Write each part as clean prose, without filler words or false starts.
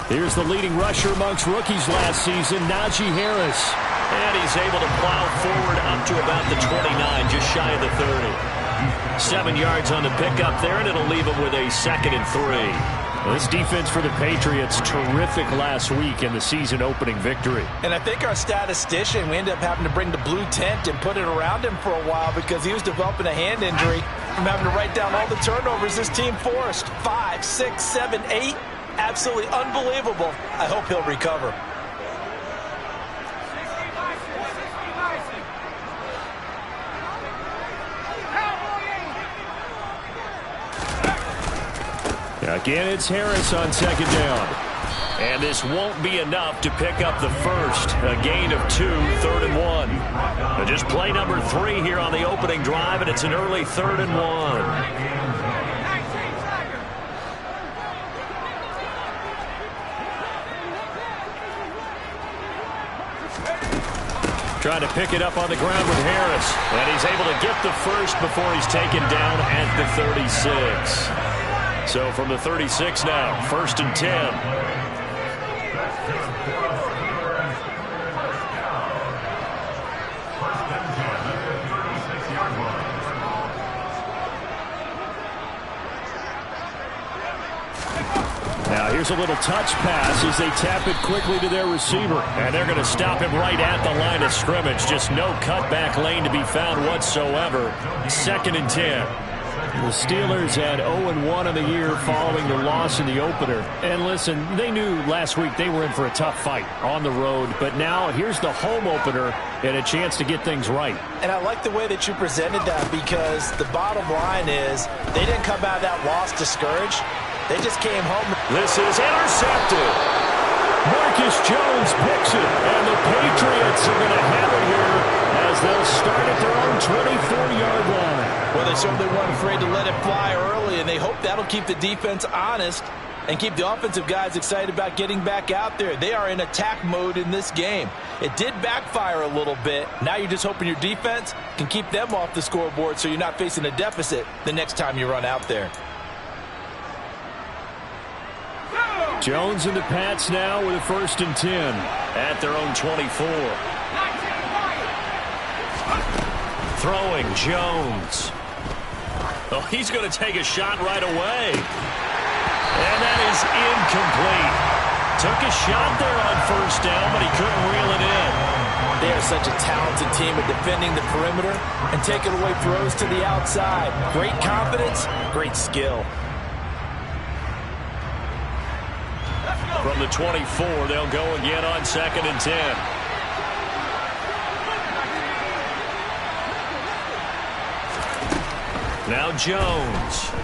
Here's the leading rusher amongst rookies last season, Najee Harris. And he's able to plow forward up to about the 29, just shy of the 30. 7 yards on the pickup there, and it'll leave him with a 2nd and 3. Well, this defense for the Patriots, terrific last week in the season-opening victory. And I think our statistician, we ended up having to bring the blue tent and put it around him for a while because he was developing a hand injury from having to write down all the turnovers this team forced. 5, 6, 7, 8. Absolutely unbelievable. I hope he'll recover. Again, it's Harris on 2nd down. And this won't be enough to pick up the first. A gain of 2, 3rd and 1. But just play number 3 here on the opening drive, and it's an early 3rd and 1. Trying to pick it up on the ground with Harris. And he's able to get the first before he's taken down at the 36. So from the 36 now, 1st and 10. Now here's a little touch pass as they tap it quickly to their receiver. And they're going to stop him right at the line of scrimmage. Just no cutback lane to be found whatsoever. 2nd and 10. The Steelers had 0-1 on the year following their loss in the opener. And listen, they knew last week they were in for a tough fight on the road. But now here's the home opener and a chance to get things right. And I like the way that you presented that because the bottom line is they didn't come out of that loss discouraged. They just came home. This is intercepted. Marcus Jones picks it. And the Patriots are going to have it here as they'll start at their own 24-yard line. Well, they certainly weren't afraid to let it fly early, and they hope that'll keep the defense honest and keep the offensive guys excited about getting back out there. They are in attack mode in this game. It did backfire a little bit. Now you're just hoping your defense can keep them off the scoreboard so you're not facing a deficit the next time you run out there. Jones and the Pats now with a 1st and 10 at their own 24. Throwing Jones. Oh, he's going to take a shot right away. And that is incomplete. Took a shot there on 1st down, but he couldn't reel it in. They are such a talented team at defending the perimeter and taking away throws to the outside. Great confidence, great skill. From the 24, they'll go again on 2nd and 10. Now Jones.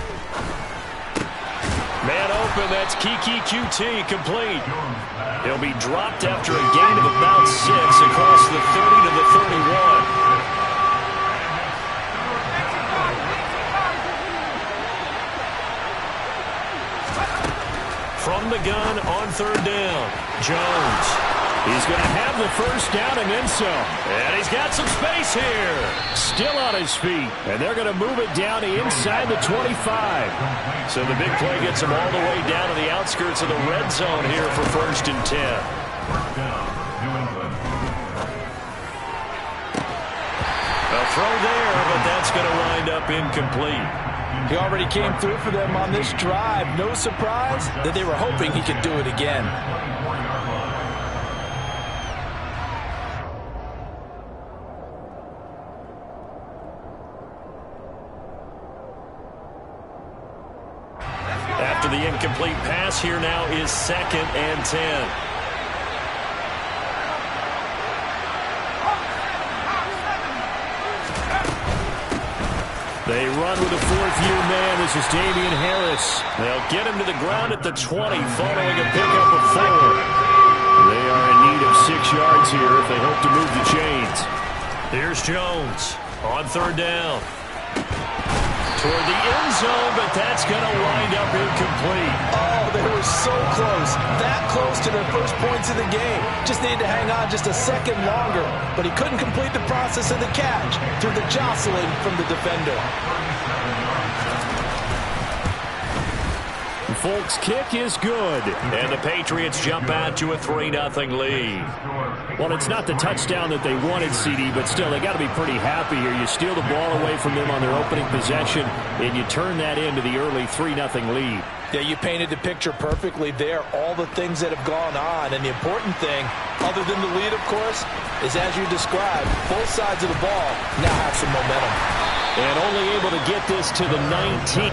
Man open, that's Kiki QT, complete. He'll be dropped after a gain of about 6 across the 30 to the 31. From the gun on 3rd down, Jones. He's going to have the 1st down and then some. And he's got some space here. Still on his feet. And they're going to move it down to inside the 25. So the big play gets him all the way down to the outskirts of the red zone here for 1st and 10. A throw there, but that's going to wind up incomplete. He already came through for them on this drive. No surprise that they were hoping he could do it again. After the incomplete pass, here now is 2nd and 10. They run with a 4th-year man. This is Damian Harris. They'll get him to the ground at the 20 following a pickup of 4. They are in need of 6 yards here if they hope to move the chains. Here's Jones on 3rd down. Toward the end zone, but that's going to wind up incomplete. Oh, they were so close. That close to their first points of the game. Just needed to hang on just a second longer. But he couldn't complete the process of the catch through the jostling from the defender. Folk's kick is good. And the Patriots jump out to a 3-0 lead. Well, it's not the touchdown that they wanted, CD, but still, they got to be pretty happy here. You steal the ball away from them on their opening possession, and you turn that into the early 3-0 lead. Yeah, you painted the picture perfectly there, all the things that have gone on. And the important thing, other than the lead, of course, is as you described, both sides of the ball now have some momentum. And only able to get this to the 19.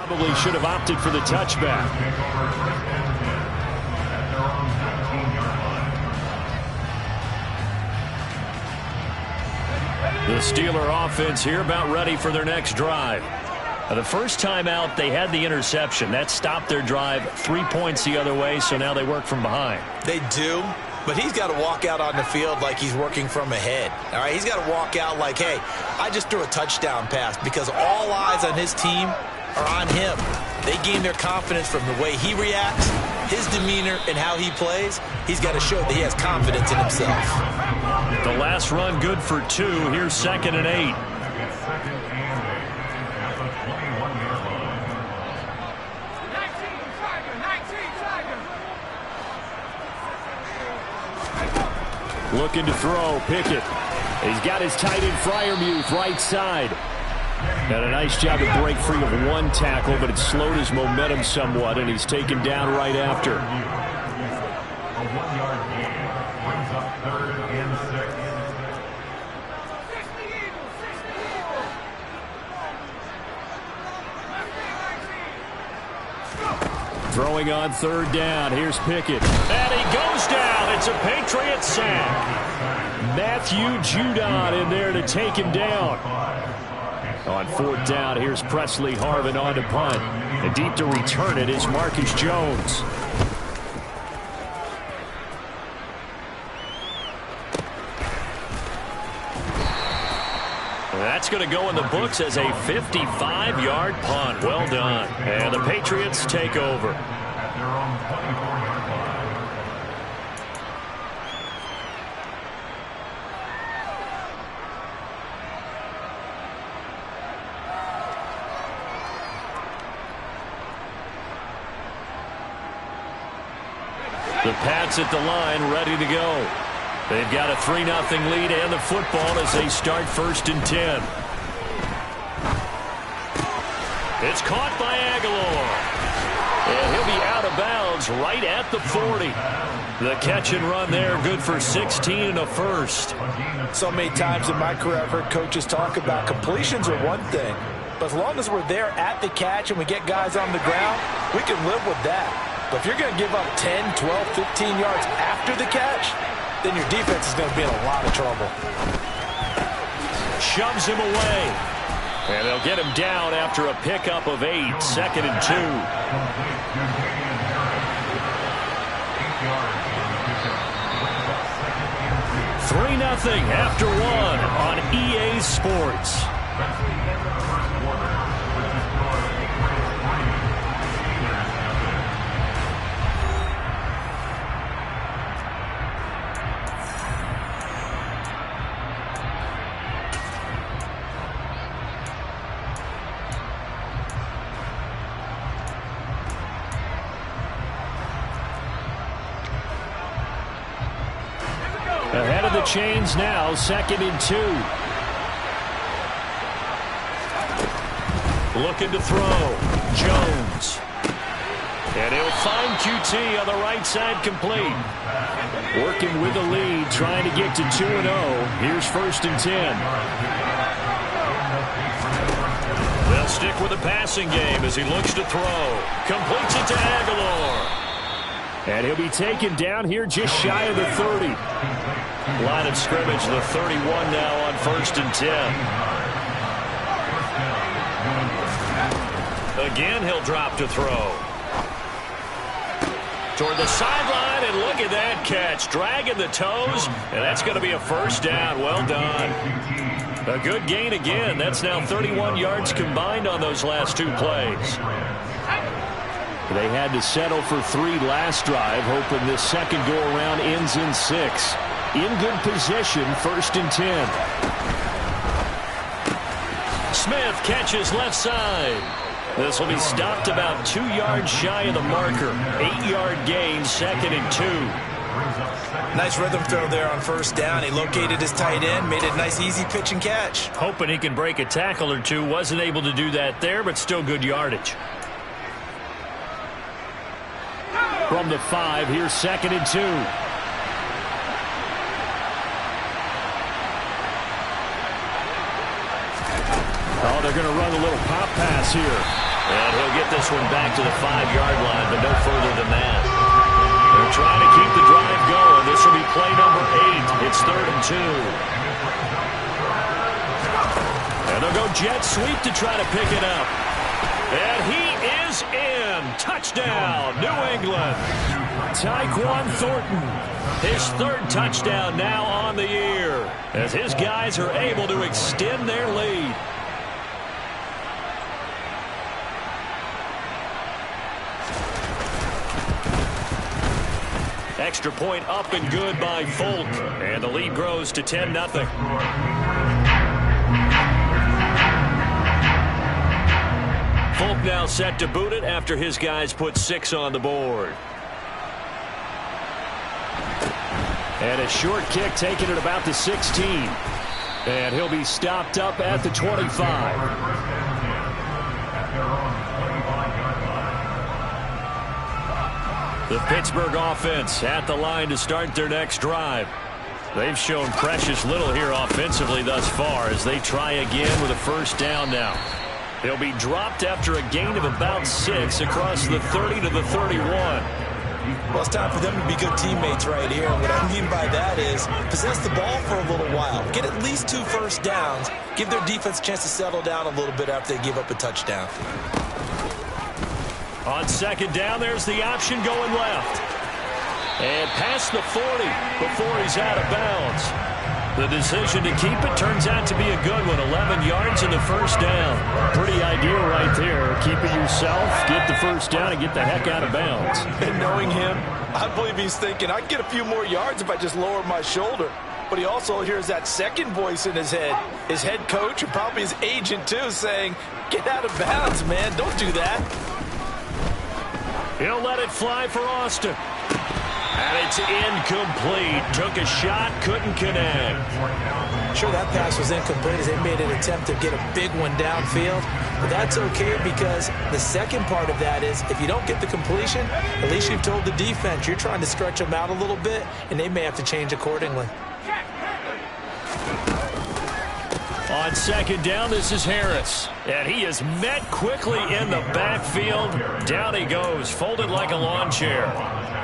Probably should have opted for the touchback. The Steeler offense here about ready for their next drive. The first time out, they had the interception. That stopped their drive 3 points the other way, so now they work from behind. They do, but he's got to walk out on the field like he's working from ahead. All right, he's got to walk out like, hey, I just threw a touchdown pass, because all eyes on his team are on him. They gain their confidence from the way he reacts, his demeanor, and how he plays. He's got to show that he has confidence in himself. The last run good for 2. Here's 2nd and 8. Looking to throw, Pickett. He's got his tight end Freiermuth right side. Got a nice job to break free of one tackle, but it slowed his momentum somewhat, and he's taken down right after. A 1-yard gain brings up 3rd and 6. Throwing on 3rd down. Here's Pickett. And he goes down. It's a Patriot sack. Matthew Judon in there to take him down. On 4th down, here's Presley Harvin on to punt. And deep to return it is Marcus Jones. That's going to go in the books as a 55-yard punt. Well done. And the Patriots take over. At their own 24-yard line. The Pats at the line, ready to go. They've got a 3-0 lead and the football as they start 1st and 10. It's caught by Aguilar. And he'll be out of bounds right at the 40. The catch and run there, good for 16 and a first. So many times in my career I've heard coaches talk about completions are one thing, but as long as we're there at the catch and we get guys on the ground, we can live with that. But if you're going to give up 10, 12, 15 yards after the catch, then your defense is going to be in a lot of trouble. Shoves him away. And they'll get him down after a pickup of 8, 2nd and 2. 3-0 after 1 on EA Sports. Ahead of the chains now, 2nd and 2. Looking to throw. Jones. And he'll find QT on the right side, complete. Working with the lead, trying to get to 2-0. Here's 1st and 10. They'll stick with the passing game as he looks to throw. Completes it to Aguilar. And he'll be taken down here just shy of the 30. Line of scrimmage, the 31 now on 1st and 10. Again, he'll drop to throw. Toward the sideline, and look at that catch. Dragging the toes, and that's going to be a first down. Well done. A good gain again. That's now 31 yards combined on those last two plays. They had to settle for 3 last drive, hoping this second go-around ends in 6. In good position, 1st and 10. Smith catches left side. This will be stopped about 2 yards shy of the marker. 8-yard gain, 2nd and 2. Nice rhythm throw there on 1st down. He located his tight end, made it a nice, easy pitch and catch. Hoping he can break a tackle or two. Wasn't able to do that there, but still good yardage. From the 5, here's 2nd and 2. Oh, they're going to run a little pop pass here. And he'll get this one back to the 5-yard line, but no further than that. They're trying to keep the drive going. This will be play number 8. It's 3rd and 2. And they'll go jet sweep to try to pick it up. And he is in. Touchdown, New England. Tyquan Thornton. His 3rd touchdown now on the year, as his guys are able to extend their lead. Extra point up and good by Folk, and the lead grows to 10-0. Folk now set to boot it after his guys put 6 on the board. And a short kick taken at about the 16. And he'll be stopped up at the 25. The Pittsburgh offense at the line to start their next drive. They've shown precious little here offensively thus far as they try again with a 1st down now. They'll be dropped after a gain of about 6 across the 30 to the 31. Well, it's time for them to be good teammates right here. What I mean by that is possess the ball for a little while. Get at least 2 1st downs. Give their defense a chance to settle down a little bit after they give up a touchdown. On 2nd down, there's the option going left. And past the 40 before he's out of bounds. The decision to keep it turns out to be a good one. 11 yards in the 1st down. Pretty ideal right there. Keep it yourself, get the 1st down, and get the heck out of bounds. And knowing him, I believe he's thinking, I can get a few more yards if I just lower my shoulder. But he also hears that second voice in his head. His head coach and probably his agent, too, saying, get out of bounds, man. Don't do that. He'll let it fly for Austin. And it's incomplete. Took a shot, couldn't connect. Sure, that pass was incomplete as they made an attempt to get a big one downfield. But that's okay because the second part of that is if you don't get the completion, at least you've told the defense you're trying to stretch them out a little bit, and they may have to change accordingly. On 2nd down, this is Harris. And he is met quickly in the backfield. Down he goes, folded like a lawn chair.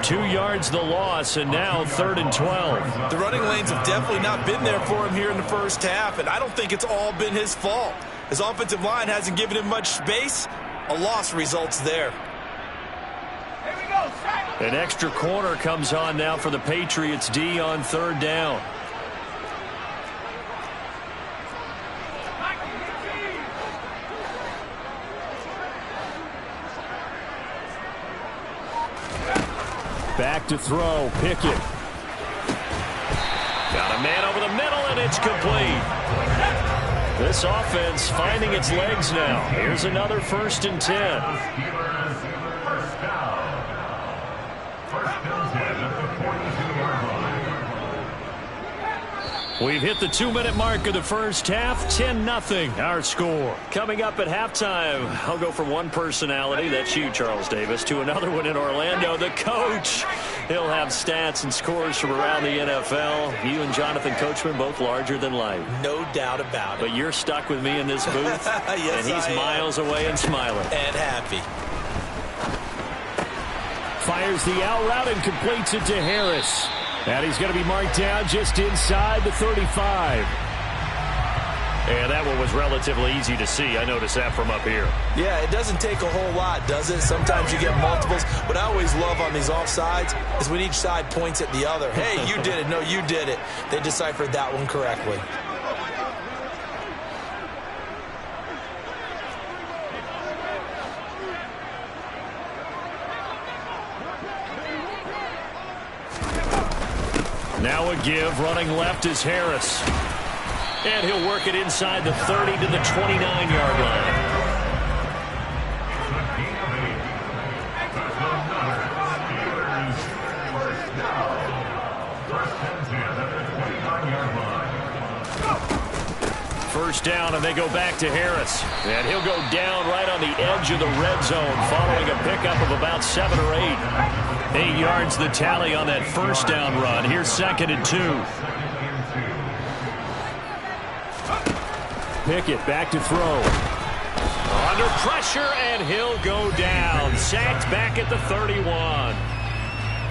2 yards the loss, and now 3rd and 12. The running lanes have definitely not been there for him here in the 1st half, and I don't think it's all been his fault. His offensive line hasn't given him much space. A loss results there. An extra corner comes on now for the Patriots D on 3rd down. Back to throw, Pickett. Got a man over the middle, and it's complete. This offense finding its legs now. Here's another 1st and 10. We've hit the 2-minute mark of the 1st half. 10-0 our score. Coming up at halftime, I'll go from one personality, that's you, Charles Davis, to another one in Orlando. The coach He'll have stats and scores from around the NFL. You and Jonathan Coachman both larger than life. No doubt about it. But you're stuck with me in this booth, yes, and he's miles away and smiling. And happy. Fires the out route and completes it to Harris. And he's going to be marked down just inside the 35. And that one was relatively easy to see. I noticed that from up here. Yeah, it doesn't take a whole lot, does it? Sometimes you get multiples. What I always love on these offsides is when each side points at the other. Hey, you did it. No, you did it. They deciphered that one correctly. Now a give. Running left is Harris. And he'll work it inside the 30 to the 29-yard line. First down, and they go back to Harris. And he'll go down right on the edge of the red zone following a pickup of about 7 or 8. 8 yards the tally on that first down run. Here's 2nd and 2. Pickett back to throw. Under pressure, and he'll go down. Sacked back at the 31.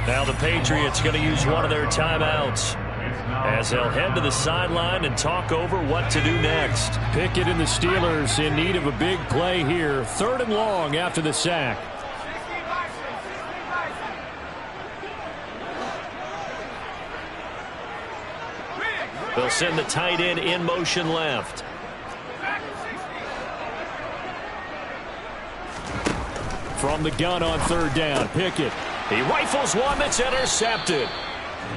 Now the Patriots going to use one of their timeouts as they'll head to the sideline and talk over what to do next. Pickett and the Steelers in need of a big play here. 3rd and long after the sack. They'll send the tight end in motion left. From the gun on 3rd down, Pickett. He rifles one that's intercepted.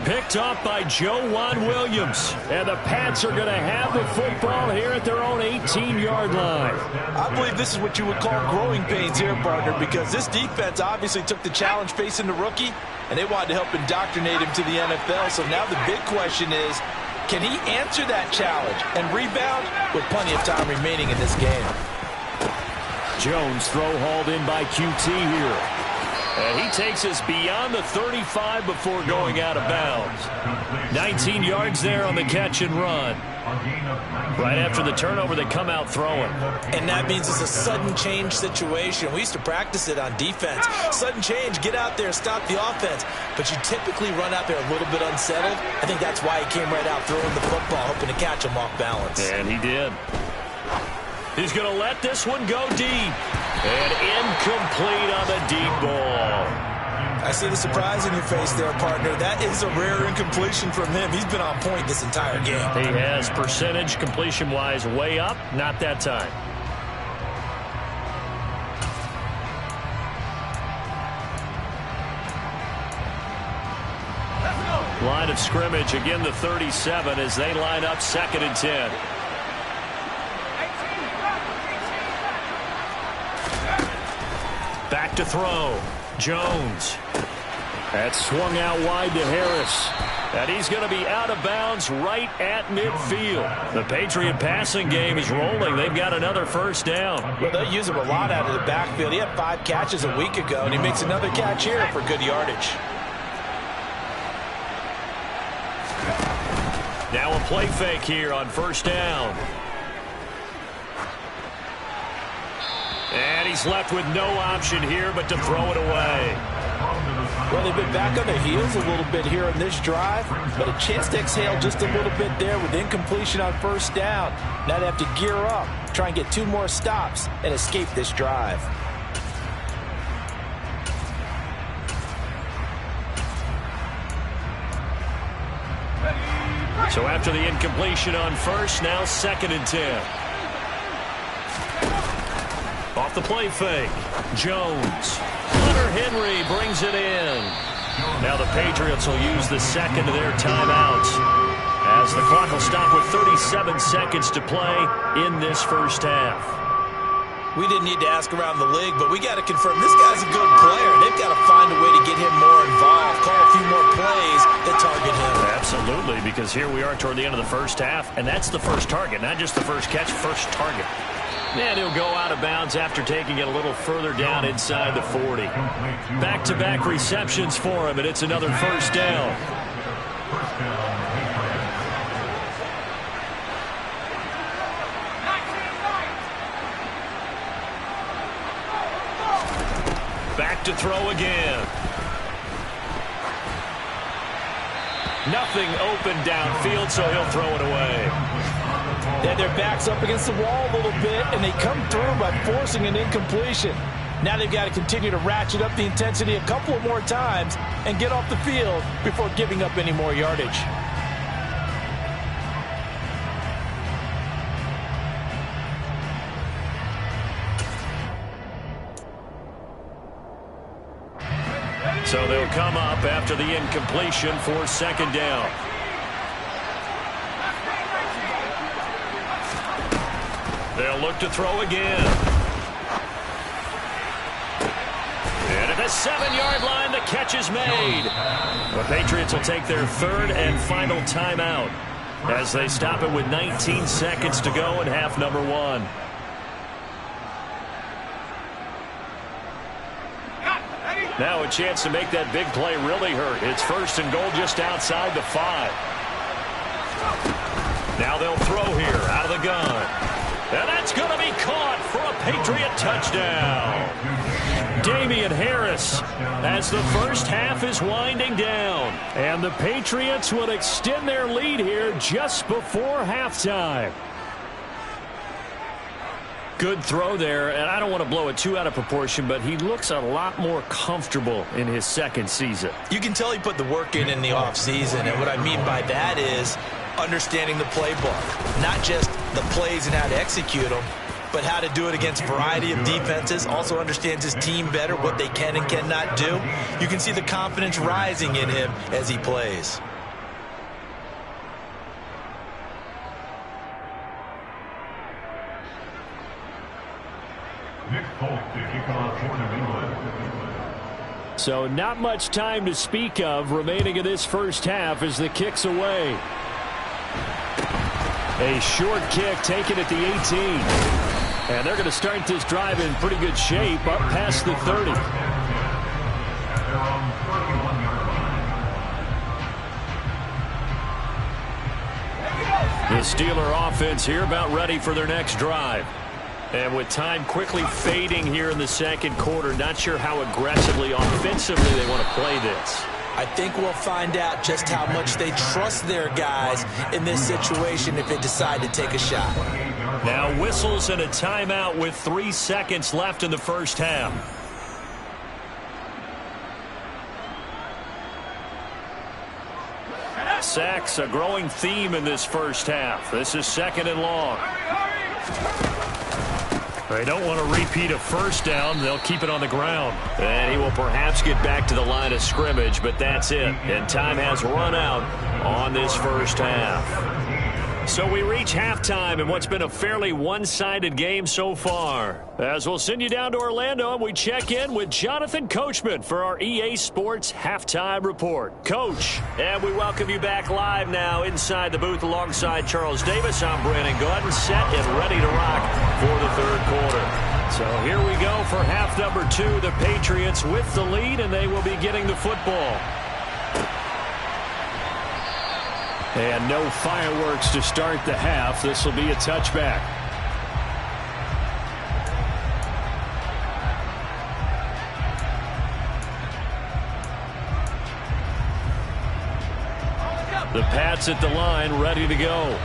Picked off by Joejuan Williams. And the Pats are going to have the football here at their own 18-yard line. I believe this is what you would call growing pains here, partner, because this defense obviously took the challenge facing the rookie, and they wanted to help indoctrinate him to the NFL. So now the big question is, can he answer that challenge and rebound with plenty of time remaining in this game? Jones throw hauled in by QT here. And he takes us beyond the 35 before going out of bounds. 19 yards there on the catch and run. Right after the turnover, they come out throwing. And that means it's a sudden change situation. We used to practice it on defense. Sudden change, get out there, stop the offense. But you typically run out there a little bit unsettled. I think that's why he came right out throwing the football, hoping to catch him off balance. And he did. He's going to let this one go deep. And incomplete on the deep ball. I see the surprise in your face there, partner. That is a rare incompletion from him. He's been on point this entire game. He has percentage completion-wise way up. Not that time. Line of scrimmage, again the 37 as they line up 2nd and 10. Back to throw. Jones. That's swung out wide to Harris. And he's going to be out of bounds right at midfield. The Patriot passing game is rolling. They've got another first down. Well, they'll use him a lot out of the backfield. He had 5 catches a week ago, and he makes another catch here for good yardage. Now a play fake here on first down. And he's left with no option here but to throw it away. Well, they've been back on their heels a little bit here on this drive, but a chance to exhale just a little bit there with incompletion on first down. Now they have to gear up, try and get 2 more stops, and escape this drive. So after the incompletion on first, now 2nd and 10. Off the play fake. Jones. Hunter Henry brings it in. Now the Patriots will use the second of their timeouts as the clock will stop with 37 seconds to play in this first half. We didn't need to ask around the league, but we got to confirm this guy's a good player. They've got to find a way to get him more involved, call a few more plays that target him. Absolutely, because here we are toward the end of the first half, and that's the first target, not just the first catch, first target. And he'll go out of bounds after taking it a little further down inside the 40. Back-to-back receptions for him, and it's another first down. Back to throw again. Nothing open downfield, so he'll throw it away. Yeah, their back's up against the wall a little bit, and they come through by forcing an incompletion. Now they've got to continue to ratchet up the intensity a couple of more times and get off the field before giving up any more yardage. So they'll come up after the incompletion for second down. They'll look to throw again. And at the 7-yard line, the catch is made. The Patriots will take their third and final timeout as they stop it with 19 seconds to go in half number 1. Now a chance to make that big play really hurt. It's first and goal just outside the 5. Now they'll throw here out of the gun. And that's going to be caught for a Patriot touchdown. Damian Harris as the first half is winding down. And the Patriots will extend their lead here just before halftime. Good throw there, and I don't want to blow it too out of proportion, but he looks a lot more comfortable in his second season. You can tell he put the work in the offseason, and what I mean by that is understanding the playbook. Not just the plays and how to execute them, but how to do it against a variety of defenses. Also understands his team better, what they can and cannot do. You can see the confidence rising in him as he plays. So not much time to speak of remaining in this first half as the kick's away. A short kick taken at the 18. And they're going to start this drive in pretty good shape up past the 30. The Steeler offense here about ready for their next drive. And with time quickly fading here in the second quarter, not sure how aggressively, offensively they want to play this. I think we'll find out just how much they trust their guys in this situation if they decide to take a shot. Now whistles and a timeout with 3 seconds left in the first half. Sacks, a growing theme in this first half. This is second and long. They don't want to repeat a first down. They'll keep it on the ground. And he will perhaps get back to the line of scrimmage, but that's it. And time has run out on this first half. So we reach halftime in what's been a fairly one-sided game so far. As we'll send you down to Orlando and we check in with Jonathan Coachman for our EA Sports Halftime Report. Coach, and we welcome you back live now inside the booth alongside Charles Davis. I'm Brandon Gordon, set and ready to rock for the third quarter. So here we go for half number 2. The Patriots with the lead, and they will be getting the football. And no fireworks to start the half. This will be a touchback. The Pats at the line, ready to go.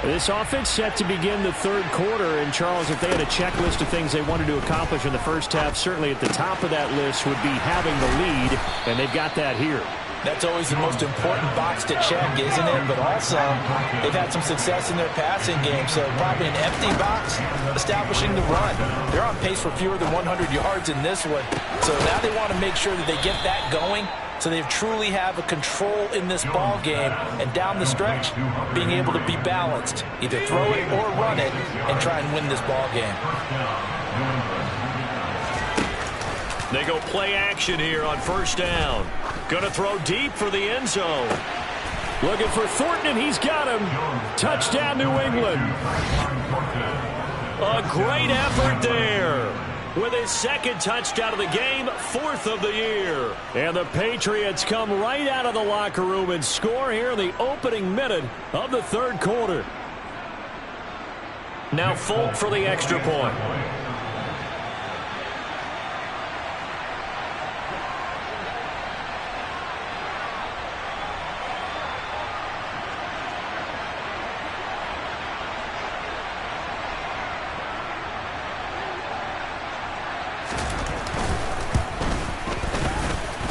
This offense set to begin the third quarter. And, Charles, if they had a checklist of things they wanted to accomplish in the first half, certainly at the top of that list would be having the lead, and they've got that here. That's always the most important box to check, isn't it? But also, they've had some success in their passing game, so probably an empty box establishing the run. They're on pace for fewer than 100 yards in this one, so now they want to make sure that they get that going so they truly have a control in this ball game, and down the stretch, being able to be balanced. Either throw it or run it and try and win this ball game. They go play action here on first down. Going to throw deep for the end zone. Looking for Thornton, and he's got him. Touchdown, New England. A great effort there. With his second touchdown of the game, 4th of the year. And the Patriots come right out of the locker room and score here in the opening minute of the third quarter. Now Folk for the extra point.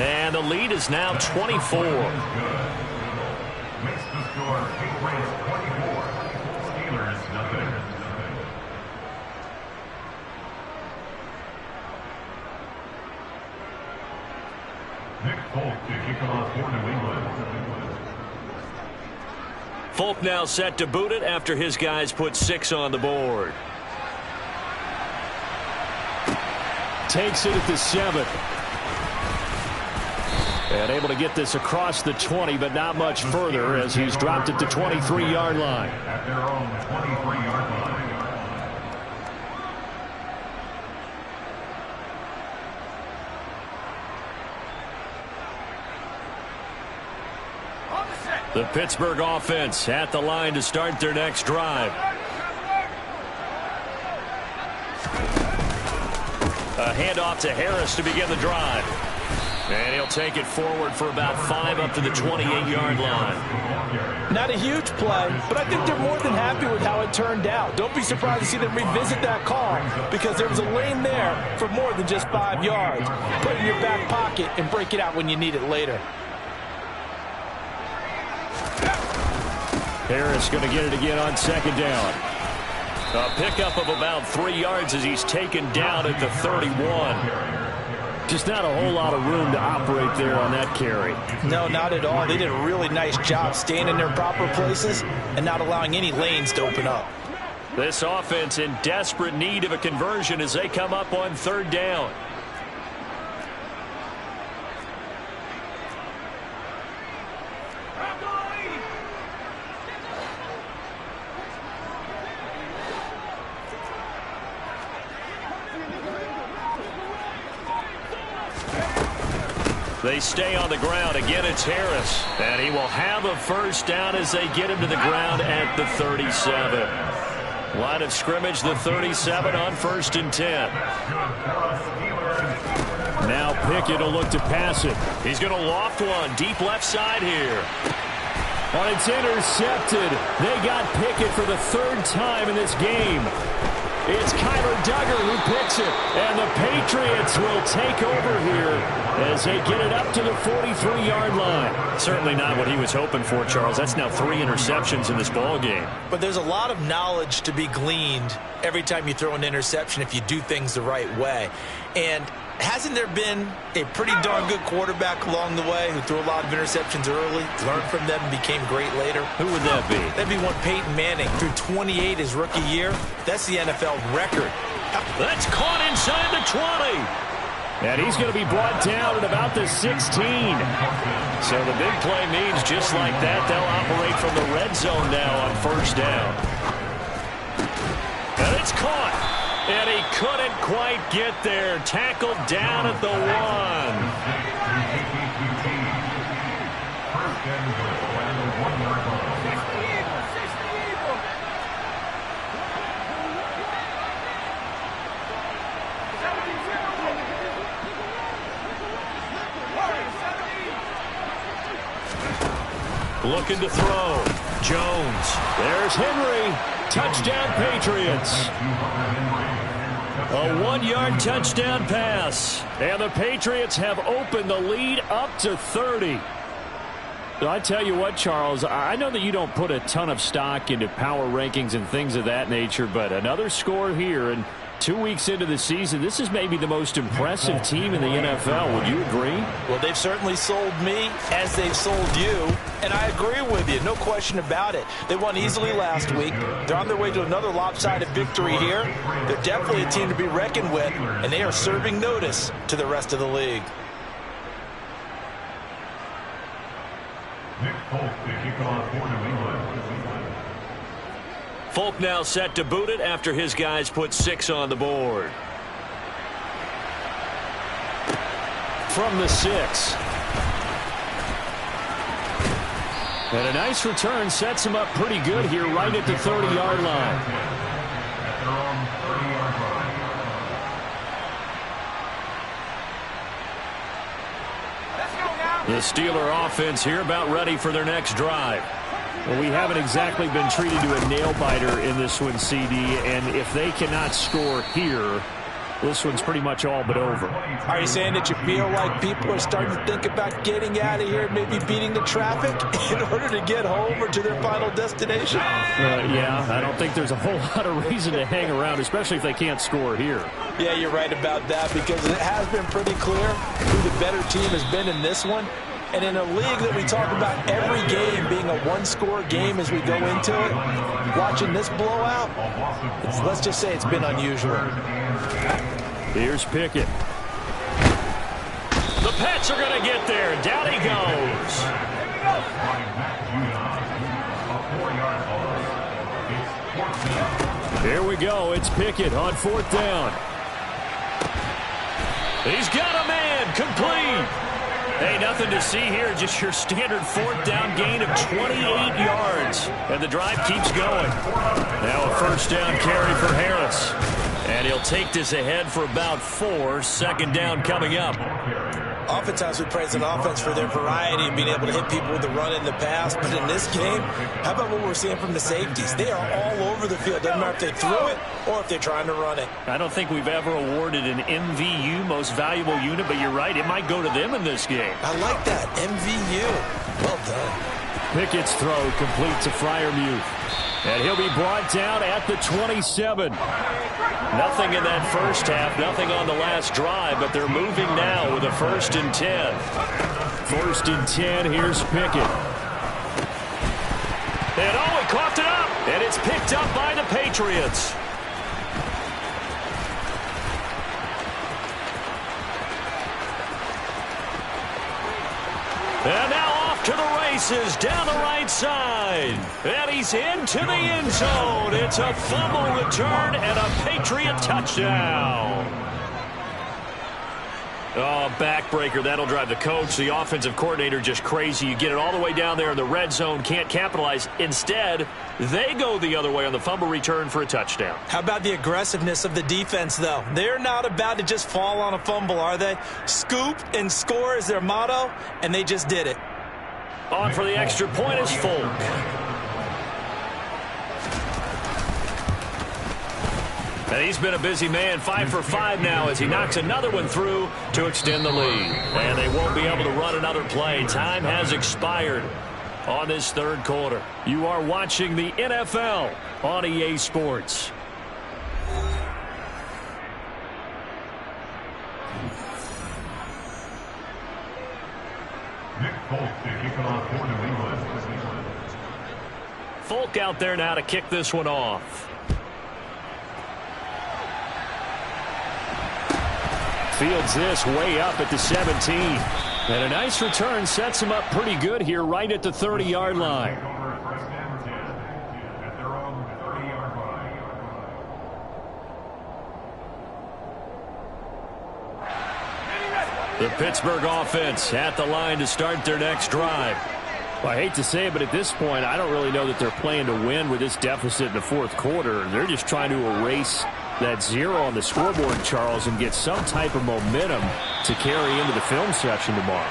And the lead is now 24. Makes the score Patriots 24. Steelers nothing. Nick Folk to kick off for New England. Folk now set to boot it after his guys put 6 on the board. Takes it at the 7. And able to get this across the 20, but not much further as he's dropped it to 23-yard line. At their own 23-yard line. The Pittsburgh offense at the line to start their next drive. A handoff to Harris to begin the drive. And he'll take it forward for about 5 up to the 28-yard line. Not a huge play, but I think they're more than happy with how it turned out. Don't be surprised to see them revisit that call because there was a lane there for more than just 5 yards. Put it in your back pocket and break it out when you need it later. Harris going to get it again on second down. A pickup of about 3 yards as he's taken down at the 31. Just not a whole lot of room to operate there on that carry. No, not at all. They did a really nice job staying in their proper places and not allowing any lanes to open up. This offense in desperate need of a conversion as they come up on 3rd down. They stay on the ground. Again, it's Harris. And he will have a first down as they get him to the ground at the 37. Line of scrimmage, the 37 on 1st and 10. Now Pickett will look to pass it. He's going to loft one deep left side here. Oh, it's intercepted. They got Pickett for the 3rd time in this game. It's Kyler Duggar who picks it, and the Patriots will take over here as they get it up to the 43-yard line. Certainly not what he was hoping for, Charles. That's now 3 interceptions in this ball game. But there's a lot of knowledge to be gleaned every time you throw an interception if you do things the right way. And hasn't there been a pretty darn good quarterback along the way who threw a lot of interceptions early, learned from them, and became great later? Who would that be? That'd be one Peyton Manning. Threw 28 his rookie year. That's the NFL record. That's caught inside the 20. And he's going to be brought down at about the 16. So the big play means just like that, they'll operate from the red zone now on 1st down. And it's caught. And he couldn't quite get there. Tackled down at the 1. Looking to throw. Jones. There's Henry. Touchdown, Patriots. A 1-yard touchdown pass. And the Patriots have opened the lead up to 30. So I tell you what, Charles, I know that you don't put a ton of stock into power rankings and things of that nature, but another score here, and 2 weeks into the season, this is maybe the most impressive team in the NFL. Would you agree? Well, they've certainly sold me as they've sold you, and I agree with you. No question about it. They won easily last week. They're on their way to another lopsided victory here. They're definitely a team to be reckoned with, and they are serving notice to the rest of the league. Nick Folk to kick off for New England. Folk now set to boot it after his guys put 6 on the board. From the 6. And a nice return sets him up pretty good here right at the 30-yard line. The Steeler offense here about ready for their next drive. Well, we haven't exactly been treated to a nail-biter in this one, CD, and if they cannot score here, this one's pretty much all but over. Are you saying that you feel like people are starting to think about getting out of here and maybe beating the traffic in order to get home or to their final destination? Yeah, I don't think there's a whole lot of reason to hang around, especially if they can't score here. Yeah, you're right about that because it has been pretty clear who the better team has been in this one. And in a league that we talk about every game being a one-score game as we go into it, watching this blowout, let's just say it's been unusual. Here's Pickett. The Pets are going to get there. Down he goes. Here we go. It's Pickett on 4th down. He's got a man. Complete. Hey, nothing to see here, just your standard 4th down gain of 28 yards. And the drive keeps going. Now a 1st down carry for Harris. And he'll take this ahead for about 4. 2nd down coming up. Oftentimes we praise an offense for their variety and being able to hit people with the run in the pass. But in this game, how about what we're seeing from the safeties? They are all over the field. Doesn't matter if they threw it or if they're trying to run it. I don't think we've ever awarded an MVU, most valuable unit, but you're right, it might go to them in this game. I like that. MVU. Well done. Pickett's throw complete to Freiermuth. And he'll be brought down at the 27. Nothing in that first half, nothing on the last drive, but they're moving now with a 1st and 10. 1st and 10, here's Pickett. And he coughed it up, and it's picked up by the Patriots. And now off to the races down the right side. And he's into the end zone. It's a fumble return and a Patriot touchdown. Oh, backbreaker. That'll drive the coach, the offensive coordinator, just crazy. You get it all the way down there in the red zone, can't capitalize. Instead, they go the other way on the fumble return for a touchdown. How about the aggressiveness of the defense, though? They're not about to just fall on a fumble, are they? Scoop and score is their motto, and they just did it. On for the extra point is Folk. And he's been a busy man, 5 for 5 now as he knocks another one through to extend the lead. And they won't be able to run another play. Time has expired on this 3rd quarter. You are watching the NFL on EA Sports. Folk out there now to kick this one off. Fields this way up at the 17. And a nice return sets him up pretty good here right at the 30-yard line. The Pittsburgh offense at the line to start their next drive. Well, I hate to say it, but at this point, I don't really know that they're playing to win with this deficit in the 4th quarter. They're just trying to erase that 0 on the scoreboard, Charles, and get some type of momentum to carry into the film section tomorrow.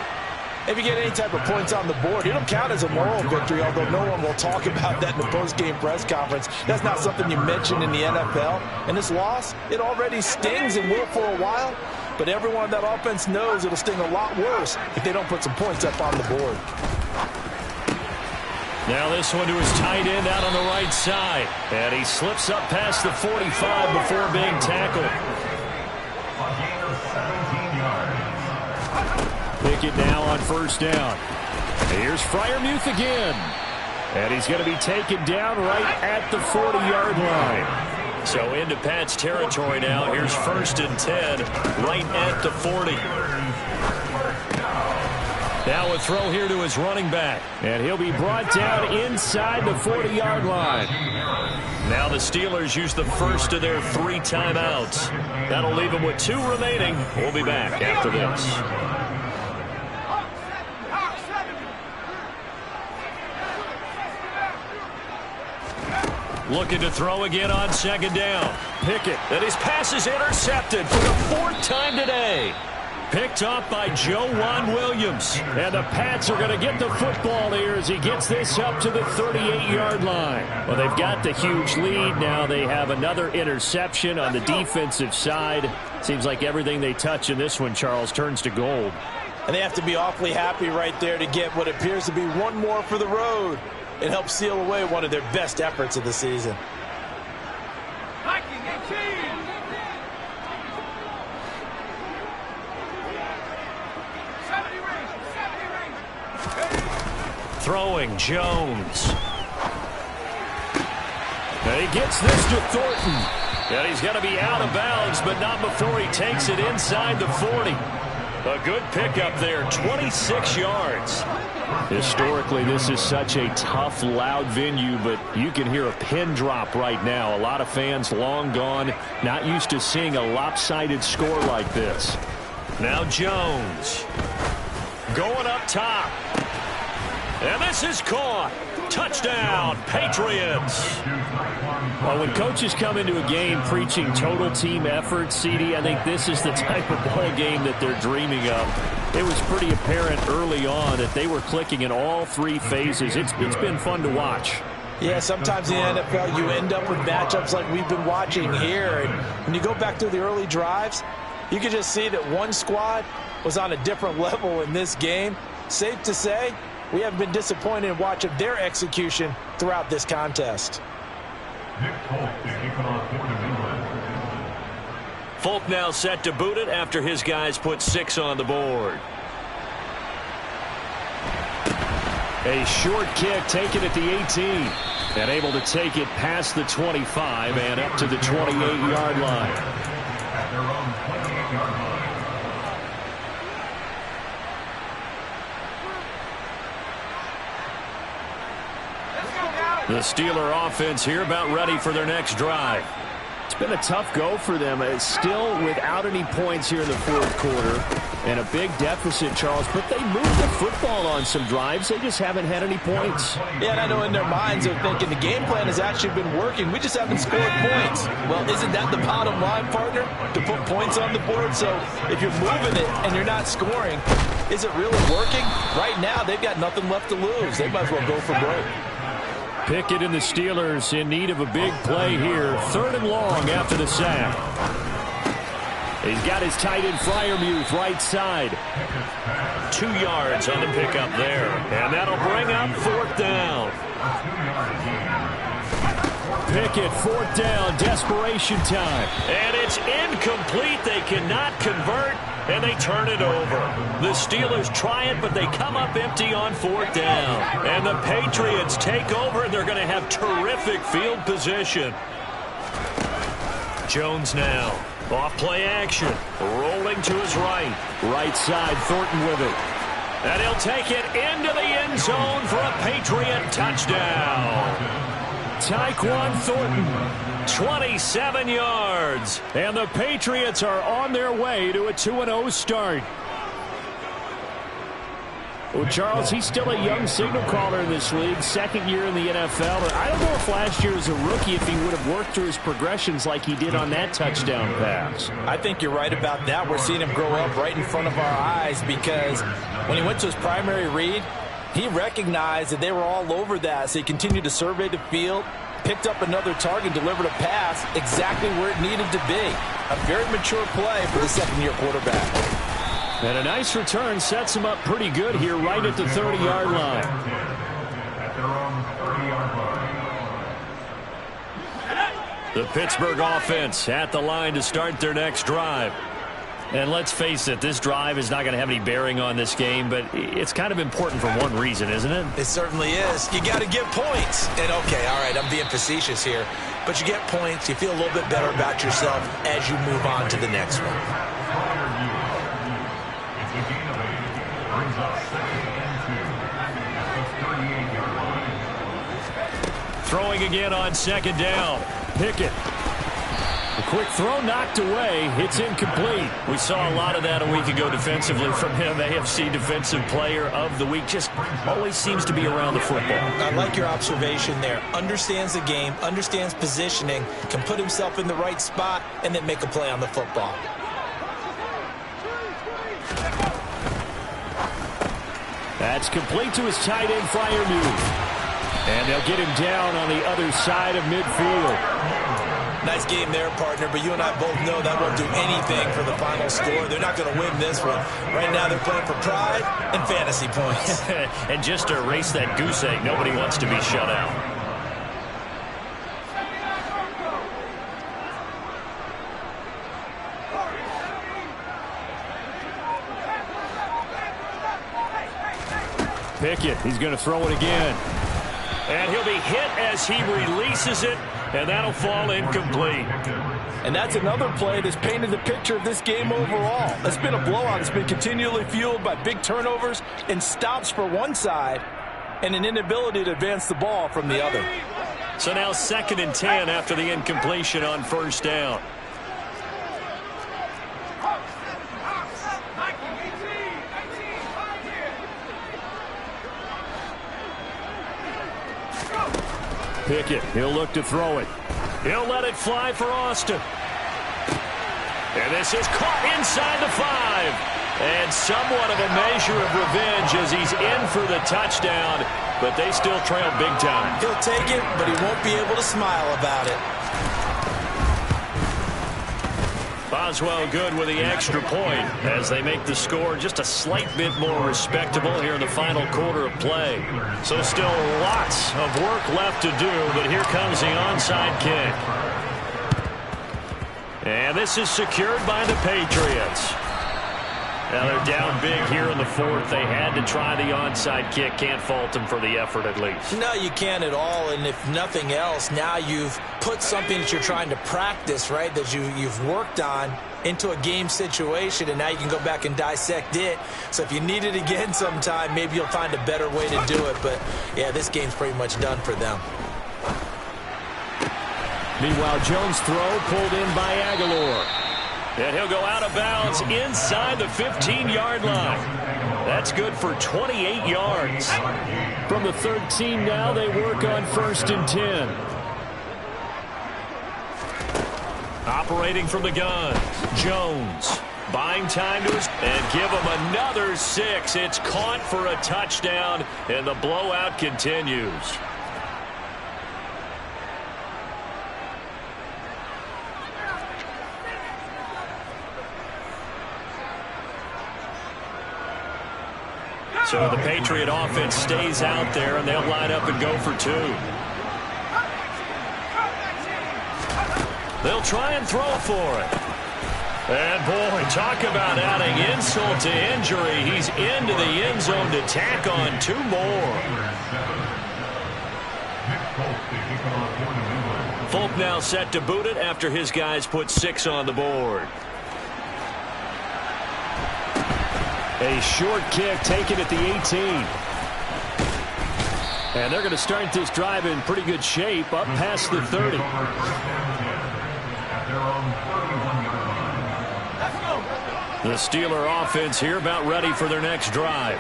If you get any type of points on the board, it'll count as a moral victory, although no one will talk about that in the post-game press conference. That's not something you mention in the NFL. And this loss, it already stings and will for a while. But everyone on that offense knows it'll sting a lot worse if they don't put some points up on the board. Now this one to his tight end out on the right side. And he slips up past the 45 before being tackled. Pickett now on 1st down. Here's Freiermuth again. And he's going to be taken down right at the 40-yard line. So into Pat's territory now. Here's 1st and 10 right at the 40. Now a throw here to his running back. And he'll be brought down inside the 40-yard line. Now the Steelers use the first of their 3 timeouts. That'll leave them with 2 remaining. We'll be back after this. Looking to throw again on 2nd down. Pickett, and his pass is intercepted for the 4th time today. Picked off by Joejuan Williams. And the Pats are going to get the football here as he gets this up to the 38-yard line. Well, they've got the huge lead. Now they have another interception on the defensive side. Seems like everything they touch in this one, Charles, turns to gold. And they have to be awfully happy right there to get what appears to be one more for the road. It helps seal away one of their best efforts of the season. Throwing Jones. And he gets this to Thornton. And he's going to be out of bounds, but not before he takes it inside the 40. A good pickup there, 26 yards. Historically, this is such a tough, loud venue, but you can hear a pin drop right now. A lot of fans long gone, not used to seeing a lopsided score like this. Now Jones. Going up top. And this is caught. Touchdown, Patriots. Well, when coaches come into a game preaching total team effort, CD, I think this is the type of ball game that they're dreaming of. It was pretty apparent early on that they were clicking in all 3 phases. It's been fun to watch. Yeah, sometimes in the NFL you end up with matchups like we've been watching here. And when you go back through the early drives, you can just see that one squad was on a different level in this game. Safe to say, we have been disappointed in watching their execution throughout this contest. Folk now set to boot it after his guys put 6 on the board. A short kick taken at the 18. And able to take it past the 25 and up to the 28-yard line. At their own 28-yard line. The Steeler offense here about ready for their next drive. It's been a tough go for them. It's still without any points here in the 4th quarter. And a big deficit, Charles. But they moved the football on some drives. They just haven't had any points. Yeah, and I know in their minds they're thinking the game plan has actually been working. We just haven't scored points. Well, isn't that the bottom line, partner? To put points on the board? So if you're moving it and you're not scoring, is it really working? Right now, they've got nothing left to lose. They might as well go for broke. Pickett and the Steelers in need of a big play here. 3rd and long after the sack. He's got his tight end Freiermuth right side. 2 yards on the pickup there. And that'll bring up 4th down. Pickett, 4th down, desperation time. And it's incomplete. They cannot convert, and they turn it over. The Steelers try it, but they come up empty on 4th down. And the Patriots take over, and they're going to have terrific field position. Jones now. Off play action. Rolling to his right. Right side, Thornton with it. And he'll take it into the end zone for a Patriot touchdown. Tyquan Thornton, 27 yards. And the Patriots are on their way to a 2-0 start. Well, Charles, he's still a young signal caller in this league, 2nd year in the NFL. I don't know if last year as a rookie if he would have worked through his progressions like he did on that touchdown pass. I think you're right about that. We're seeing him grow up right in front of our eyes because when he went to his primary read, he recognized that they were all over that, so he continued to survey the field, picked up another target, delivered a pass exactly where it needed to be. A very mature play for the 2nd-year quarterback. And a nice return sets him up pretty good here right at the 30-yard line. At their own 30-yard line. The Pittsburgh offense at the line to start their next drive. And let's face it, this drive is not going to have any bearing on this game, but it's kind of important for one reason, isn't it? It certainly is. You got to get points. And, okay, all right, I'm being facetious here. But you get points, you feel a little bit better about yourself as you move on to the next one. It's a gain of 8. Brings up 2nd and 2. At the 38-yard line. Throwing again on second down. Pickett. A quick throw knocked away. It's incomplete. We saw a lot of that a week ago defensively from him. AFC Defensive Player of the Week. Just always seems to be around the football. I like your observation there. Understands the game, understands positioning, can put himself in the right spot, and then make a play on the football. That's complete to his tight end, Freiermuth. And they'll get him down on the other side of midfield. Nice game there, partner, but you and I both know that won't do anything for the final score. They're not going to win this one. Right now they're playing for pride and fantasy points. And just to erase that goose egg, nobody wants to be shut out. Pickett, he's going to throw it again. And he'll be hit as he releases it, and that'll fall incomplete. And that's another play that's painted the picture of this game overall. It's been a blowout. It's been continually fueled by big turnovers and stops for one side and an inability to advance the ball from the other. So now 2nd and 10 after the incompletion on first down. Pickett, he'll look to throw it. He'll let it fly for Austin. And this is caught inside the 5. And somewhat of a measure of revenge as he's in for the touchdown, but they still trail big time. He'll take it, but he won't be able to smile about it. Boswell good with the extra point as they make the score just a slight bit more respectable here in the final quarter of play. So still lots of work left to do, but here comes the onside kick. And this is secured by the Patriots. Now they're down big here in the 4th. They had to try the onside kick. Can't fault them for the effort at least. No, you can't at all. And if nothing else, now you've put something that you're trying to practice, right, that you've worked on into a game situation, and now you can go back and dissect it. So if you need it again sometime, maybe you'll find a better way to do it. But, yeah, this game's pretty much done for them. Meanwhile, Jones' throw pulled in by Aguilar. And he'll go out of bounds inside the 15-yard line. That's good for 28 yards. From the 13 now, they work on 1st and 10. Operating from the gun, Jones. Buying time to his, and give him another 6. It's caught for a touchdown, and the blowout continues. So the Patriot offense stays out there, and they'll line up and go for 2. They'll try and throw for it. And, boy, talk about adding insult to injury. He's into the end zone to tack on 2 more. Folk now set to boot it after his guys put 6 on the board. A short kick taken at the 18. And they're going to start this drive in pretty good shape up past the 30. The Steeler offense here about ready for their next drive.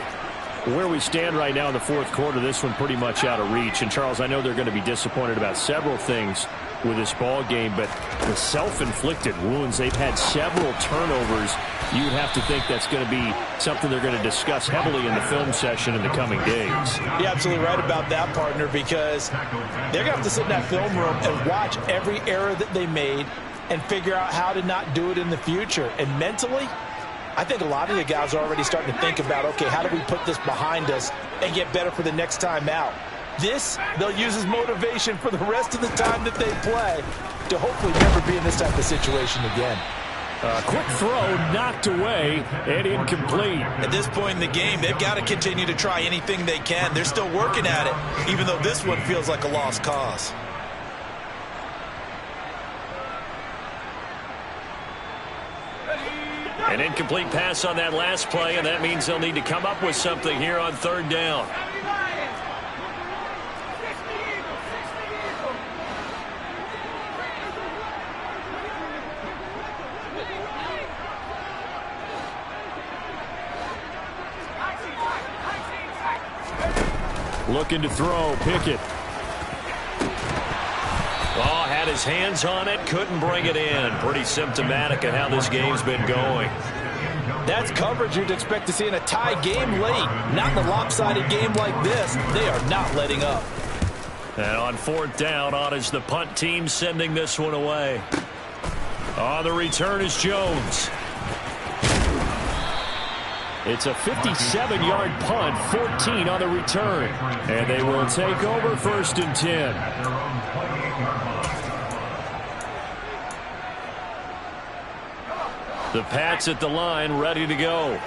Where we stand right now in the 4th quarter, this one pretty much out of reach. And, Charles, I know they're going to be disappointed about several things with this ball game, but the self-inflicted wounds, they've had several turnovers. You'd have to think that's going to be something they're going to discuss heavily in the film session in the coming days. You're absolutely right about that, partner, because they're going to have to sit in that film room and watch every error that they made and figure out how to not do it in the future. And mentally, I think a lot of the guys are already starting to think about, okay, how do we put this behind us and get better for the next time out? This, they'll use as motivation for the rest of the time that they play to hopefully never be in this type of situation again. Quick throw knocked away and incomplete. At this point in the game, they've got to continue to try anything they can. They're still working at it, even though this one feels like a lost cause. An incomplete pass on that last play, and that means they'll need to come up with something here on 3rd down. Looking to throw. Pickett. Oh, had his hands on it. Couldn't bring it in. Pretty symptomatic of how this game's been going. That's coverage you'd expect to see in a tie game late. Not in a lopsided game like this. They are not letting up. And on 4th down, on is the punt team sending this one away. On the return is Jones. It's a 57-yard punt, 14 on the return. And they will take over 1st and 10. The Pats at the line, ready to go.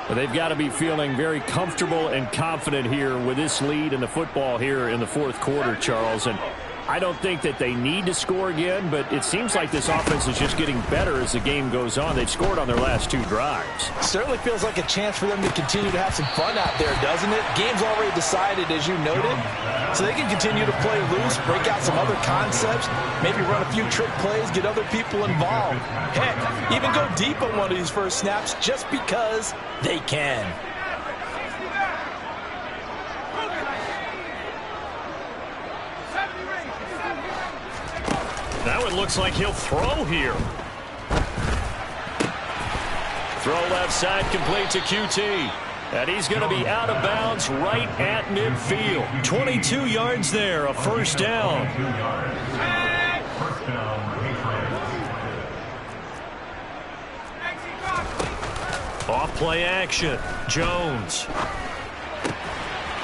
They've got to be feeling very comfortable and confident here with this lead in the football here in the 4th quarter, Charles. And I don't think that they need to score again, but it seems like this offense is just getting better as the game goes on. They've scored on their last 2 drives. Certainly feels like a chance for them to continue to have some fun out there, doesn't it? Game's already decided, as you noted, so they can continue to play loose, break out some other concepts, maybe run a few trick plays, get other people involved. Heck, even go deep on one of these first snaps just because they can. Now it looks like he'll throw here. Throw left side, complete to QT. And he's going to be out of bounds right at midfield. 22 yards there, a 1st down. Off play action. Jones.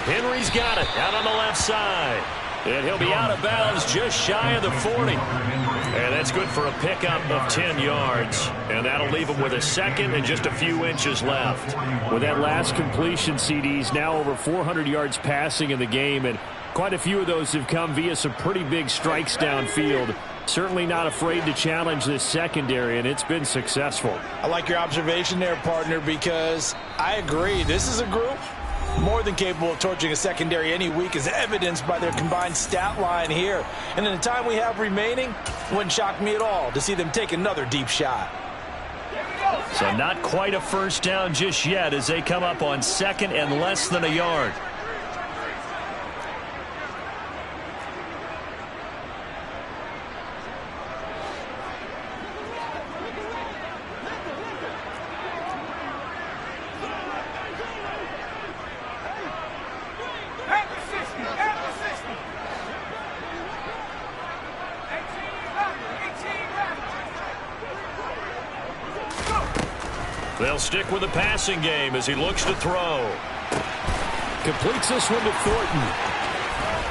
Henry's got it out on the left side. And he'll be out of bounds just shy of the 40. And that's good for a pickup of 10 yards. And that'll leave him with a 2nd and just a few inches left. With that last completion, CD's now over 400 yards passing in the game. And quite a few of those have come via some pretty big strikes downfield. Certainly not afraid to challenge this secondary, and it's been successful. I like your observation there, partner, because I agree. This is a group more than capable of torching a secondary any week, as evidenced by their combined stat line here. And in the time we have remaining, wouldn't shock me at all to see them take another deep shot. So not quite a 1st down just yet as they come up on 2nd and less than a yard. They'll stick with the passing game as he looks to throw. Completes this one to Thornton.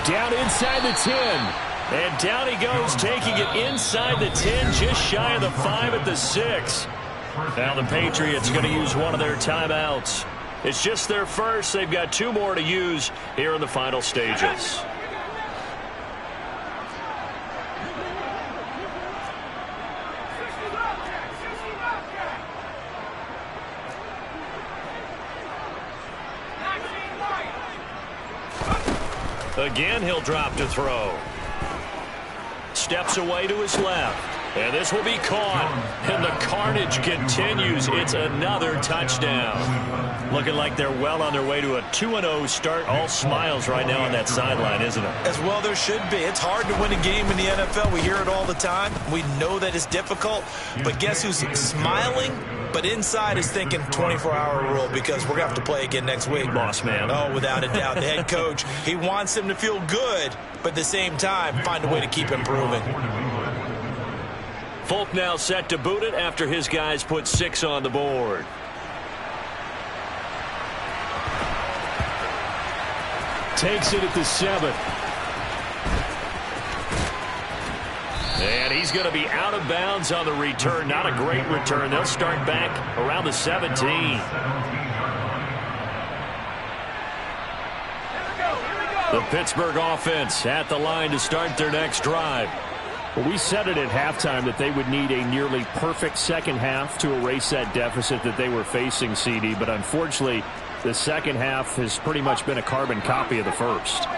Down inside the 10. And down he goes, taking it inside the 10, just shy of the 5 at the 6. Now the Patriots going to use one of their timeouts. It's just their first. They've got 2 more to use here in the final stages. Again, he'll drop to throw. Steps away to his left. And this will be caught. And the carnage continues. It's another touchdown. Looking like they're well on their way to a 2-0 start. All smiles right now on that sideline, isn't it? As well there should be. It's hard to win a game in the NFL. We hear it all the time. We know that it's difficult. But guess who's smiling? But inside is thinking 24-hour rule, because we're going to have to play again next week. Boss man. Oh, without a doubt. The head coach, he wants them to feel good, but at the same time, find a way to keep improving. Folk now set to boot it after his guys put 6 on the board. Takes it at the 7. And he's going to be out of bounds on the return. Not a great return. They'll start back around the 17. The Pittsburgh offense at the line to start their next drive. Well, we said it at halftime that they would need a nearly perfect second half to erase that deficit that they were facing, CD. But unfortunately, the second half has pretty much been a carbon copy of the first.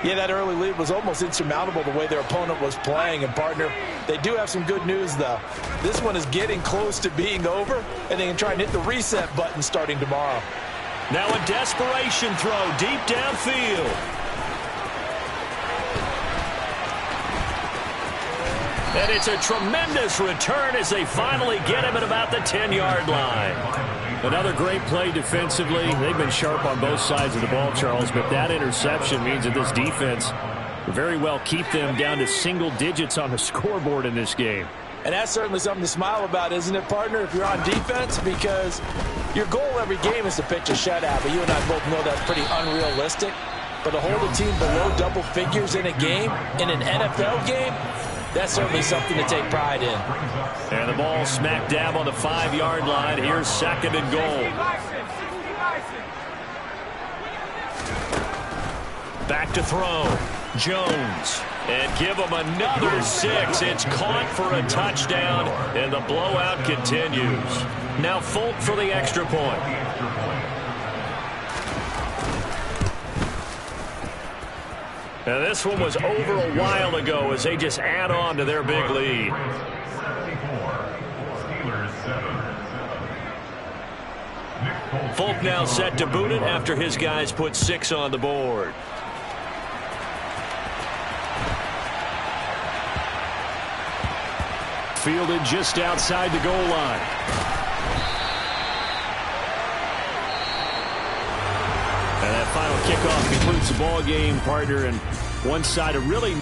Yeah, that early lead was almost insurmountable the way their opponent was playing. And, partner, they do have some good news, though. This one is getting close to being over, and they can try and hit the reset button starting tomorrow. Now a desperation throw deep downfield. And it's a tremendous return as they finally get him at about the 10-yard line. Another great play defensively. They've been sharp on both sides of the ball, Charles, but that interception means that this defense will very well keep them down to single digits on the scoreboard in this game. And that's certainly something to smile about, isn't it, partner, if you're on defense? Because your goal every game is to pitch a shutout, but you and I both know that's pretty unrealistic. But to hold a team below double figures in a game, in an NFL game, that's certainly something to take pride in. And the ball smack dab on the 5-yard line. Here's 2nd and goal. Back to throw. Jones. And give him another 6. It's caught for a touchdown, and the blowout continues. Now Folk for the extra point. Now this one was over a while ago as they just add on to their big lead. Folk now set to boot it after his guys put 6 on the board. Fielded just outside the goal line. And that final kickoff concludes the ball game, partner, and one side of really...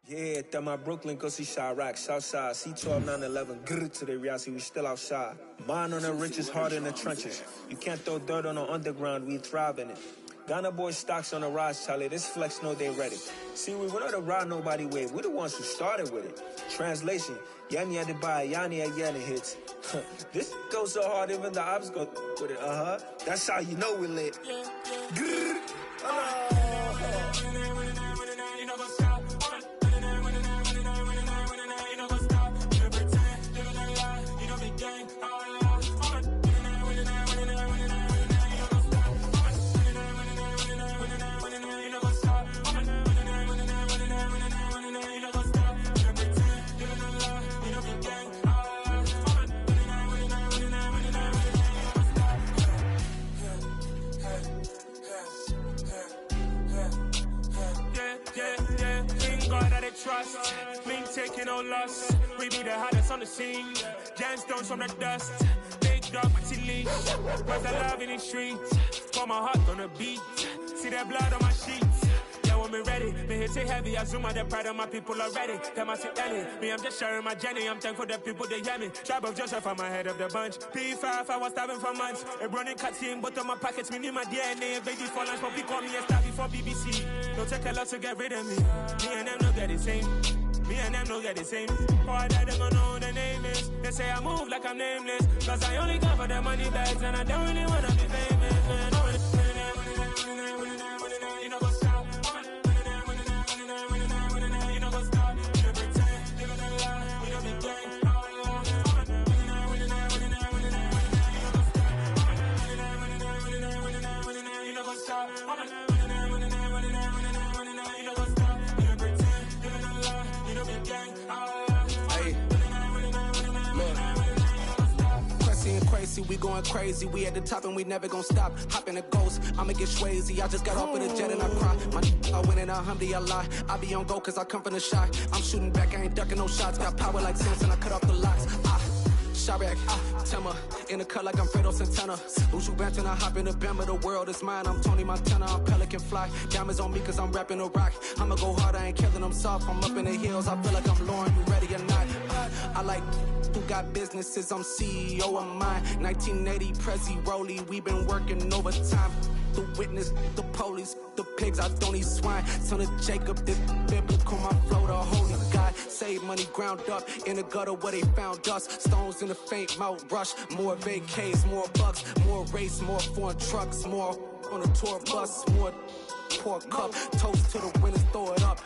Yeah, that my Brooklyn, go see Chirac, Southside, C12, 911, grrr to the reality, we still outside. Mine on the richest, heart in the trenches. You can't throw dirt on the underground, we thrive in it. Ghana boys stocks on the rise, Charlie, this flex know they ready. See, we were not to ride nobody with, we're the ones who started with it. Translation, Yanni had to buy, Yanni had Yanni hits. This goes so hard, even the ops go with it, That's how you know we're lit. Grrr, Trust, me taking no loss. We be the hottest on the scene. Gemstones from the dust. Big dog, but she leash. Cause I love in the streets. Pour my heart on the beat. See that blood on my sheets. Yeah, when me ready, me hit it heavy. I zoom out the pride of my people already. Them I see Ellie. Me, I'm just sharing my journey. I'm thankful that people they hear me. Tribe of Joseph, I'm ahead of the bunch. P5, I was starving for months. A running cutscene, but on my pockets, me need my DNA. Baby for lunch, but call me a star before BBC. Don't take a lot to get rid of me. Me and them no get the same. Me and them no get the same. Oh, I died, they gonna know who the name is. They say I move like I'm nameless. Cause I only come for the money bags. And I don't really wanna be famous, man. You know what's up? You know what's up? You don't pretend, live in a lie. We don't be gang. You know what's up? We going crazy, we at the top and we never gonna stop. Hop in a ghost, I'ma get swayzy. I just got off of the jet and I cry. My I win in a Humvee, I lie. I be on go cause I come from the shot. I'm shooting back, I ain't ducking no shots. Got power like Samson, I cut off the locks. Chirac, Tema, in the cut like I'm Fredo Santana. Uju Benton, I hop in the Bama, the world is mine. I'm Tony Montana, I'm Pelican Fly. Diamonds on me cause I'm rapping a rock. I'ma go hard, I ain't killing them soft. I'm up in the hills, I feel like I'm Lauren, you ready or not? I like who got businesses, I'm CEO of mine. 1980 Prezi Rolly, we been working overtime. The witness, the police, the pigs, I don't eat swine. Son of Jacob, this biblical, my flow, the holy God. Save money ground up in the gutter where they found us. Stones in the faint Mount Rush. More vacays, more bucks, more race, more foreign trucks, more on a tour bus, more pour cup. Toast to the winners, throw it up.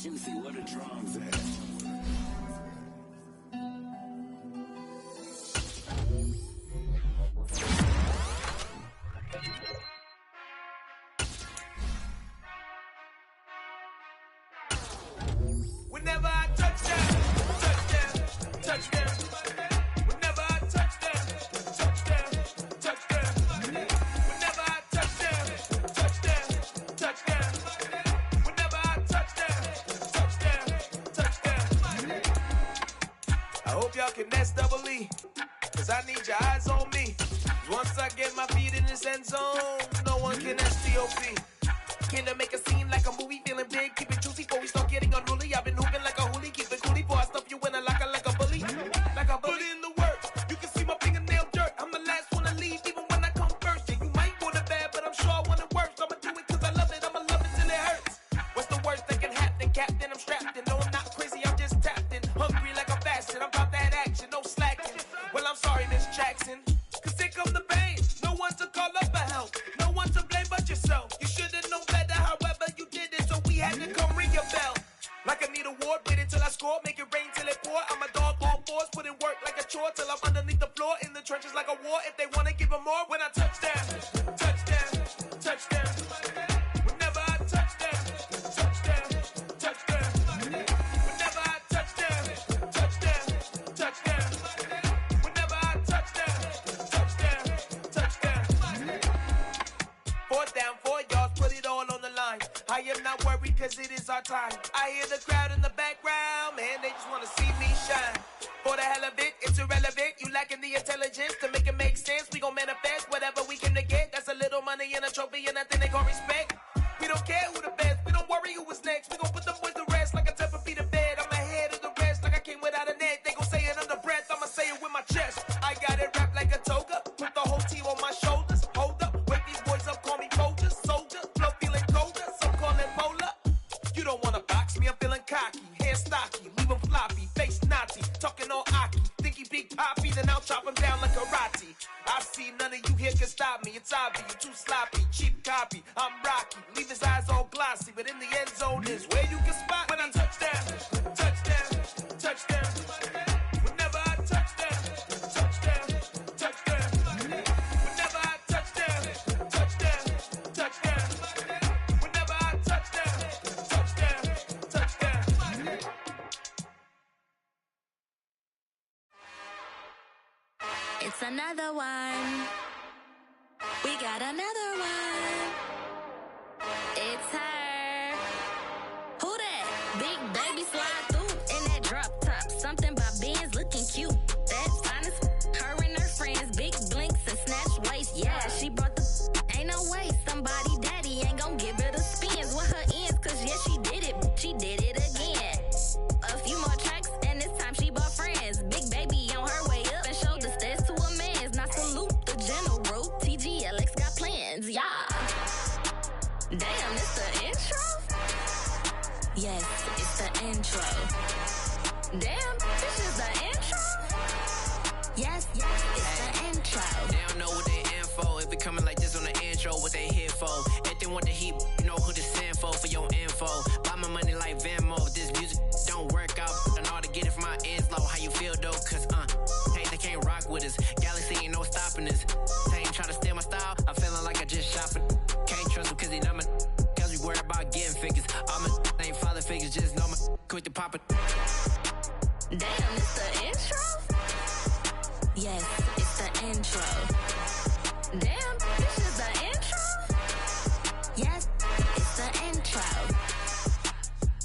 Juicy, what the drums at? Whenever I touch them, touch them, touch them. Whenever I touch them, touch them, touch them. Whenever I touch talking S-double-E. Cause I need your eyes on me. Once I get my feet in this end zone, no one can S-T-O-P. Came to make a scene like a movie, feeling big, keep it juicy before we start getting unruly. I've been hooping like a hoolie, keep it coolie before I stuff you in a locker like a bully. Like a bully in the work, you can see my fingernail dirt. I'm the last one to leave, even when I come first. Yeah, you might want it bad, but I'm sure I want it worse. I'ma do it cause I love it, I'ma love it till it hurts. What's the worst that can happen, Captain? I'm strapped in, no I'm not crazy, I'm just tapped in. Hungry like a bastard, I'm about that action, no slacking. Well, I'm sorry, Miss Jackson, cause here come the pain. No one to call up for help, no one to blame but yourself. You should've known better, however you did it, so we had to come ring your bell. Like I need a ward, wait until I score, make it rain till it pour. I'm a dog on fours, put in work like a chore till I'm underneath the floor, in the trenches like a war. If they wanna give them more, when I touch down, touchdown, touchdown. Whenever I touch down, touchdown, touchdown. Whenever I touch down, touchdown, touchdown. Whenever I touch down, touchdown, touchdown. 4th down, 4 yards, put it all on the line. I am not worried cause it is our time. I hear the crowd in the background, man, they just wanna see me shine. For the hell of it, it's irrelevant. You lacking the intelligence to make it make sense. We gon' manifest whatever we came to get. That's a little money and a trophy and nothing they gon' respect. We don't care who the best, we don't worry who was next. We gon' put them boys to rest like a Tempur-Pedic to bed. I'm ahead of the rest like I came without a net. They gon' say it under breath, I'ma say it with my chest. I got it wrapped like a toga, put the whole team on my shoulders. Hold up, wake these boys up, call me Folger, soldier. Flow feeling colder, some call it polar. You don't wanna box me, I'm feeling cocky. Hair stocky, leave him floppy, face naughty. Talking all aki, think he big poppy, then I'll chop him down like karate. I see none of you here can stop me. It's obvious, you too sloppy, cheap copy. I'm Rocky, leave his eyes all glossy, but in the end zone is where you can spot when I touch down, touchdown, touchdown. Whenever I touch down, touchdown, touchdown. Whenever I touch down, touchdown, touchdown. Whenever I touch down, touchdown, touchdown. It's another one. We got another one. It's her. Who that? Big baby slide through in that drop top. Something about Benz looking cute. That's finest. Her and her friends, big blinks and snatch waist. Yeah, she brought the. Ain't no way somebody daddy ain't gon' give her the spins with her ends. Cause yeah, she did it. She did it again. A few more tracks and this time she bought friends. Big baby on her way up and showed the stairs to a man's. Now salute the general. TGLX got plans, yeah. Damn, it's the intro? Yes, it's the intro. Damn, this is the intro? Yes, it's the intro. They don't know what they in for. If it coming like this on the intro, what they here for? If they want the heat, you know who to send for your info. Buy my money like Venmo. This music don't work out. And all to get it from my ends low. How you feel though? Cause hey, they can't rock with us. Galaxy ain't no stopping us. They ain't try to steal my style. I'm feeling like I just shopping. Can't trust him cause he know my. Cause we worried about getting figures. All my ain't father figures. Just know my quick to pop it. Damn, it's the intro? Yes, it's the intro. Damn, this is the intro? Yes, it's the intro.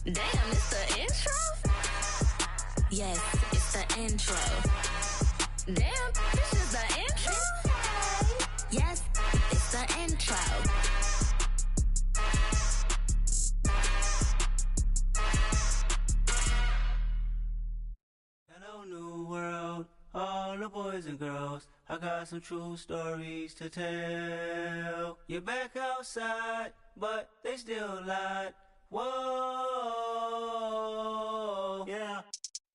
Damn, it's the intro? Yes, it's the intro. Damn, this is the intro? Yes, it's the intro. Hello, new world, all the boys and girls. I got some true stories to tell. You're back outside, but they still lied. Whoa, yeah.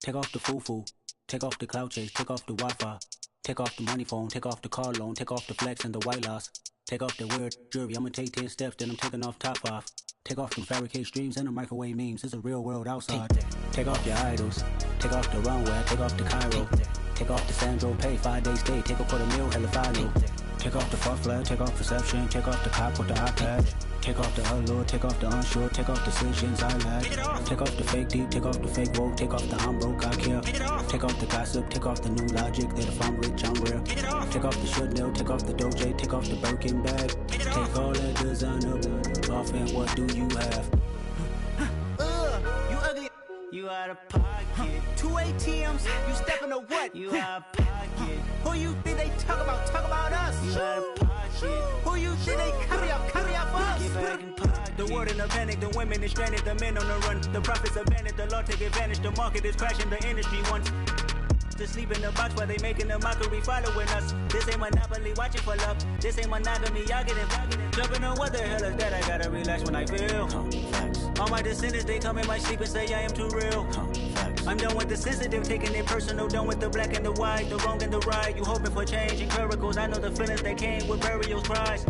Take off the foo-foo, take off the cloud chase, take off the Wi-Fi, take off the money phone, take off the car loan, take off the flex and the white loss. Take off the weird jewelry, I'ma take 10 steps, then I'm taking off top 5. Take off them fabricated streams and the microwave memes, it's a real world outside. Take off your idols, take off the runway, take off the Cairo. Take off the Sandro pay, 5 days stay, take a $250,000, hella follow. Take off the far flag, take off perception, take off the cop with the iPad. Take off the allure, take off the unsure, take off decisions I lack. Take off the fake deep, take off the fake woke, take off the I'm broke, I care. Take off the gossip, take off the new logic that if I'm rich, I'm rare. Take off the Chanel, take off the Doja, take off the Birkin bag. Take all that designer off and what do you have? You ugly. You out of pocket. pocket. 2 ATMs, you stepping to what? You out of pocket. Who you think they talk about? Talk about us. You out of pocket. Who you think they carry up for us? Get back in pocket. The world in a panic, the women is stranded, the men on the run. The profits abandoned, the law take advantage. The market is crashing, the industry wants to sleep in the box while they making a mockery following us. This ain't Monopoly, watching for love. This ain't monogamy, y'all getting jumping on what the hell is that? I gotta relax when I feel. All my descendants, they come in my sleep and say I am too real. I'm done with the sensitive, taking it personal. Done with the black and the white, the wrong and the right. You hoping for change and miracles. I know the feelings that came with burials, cries.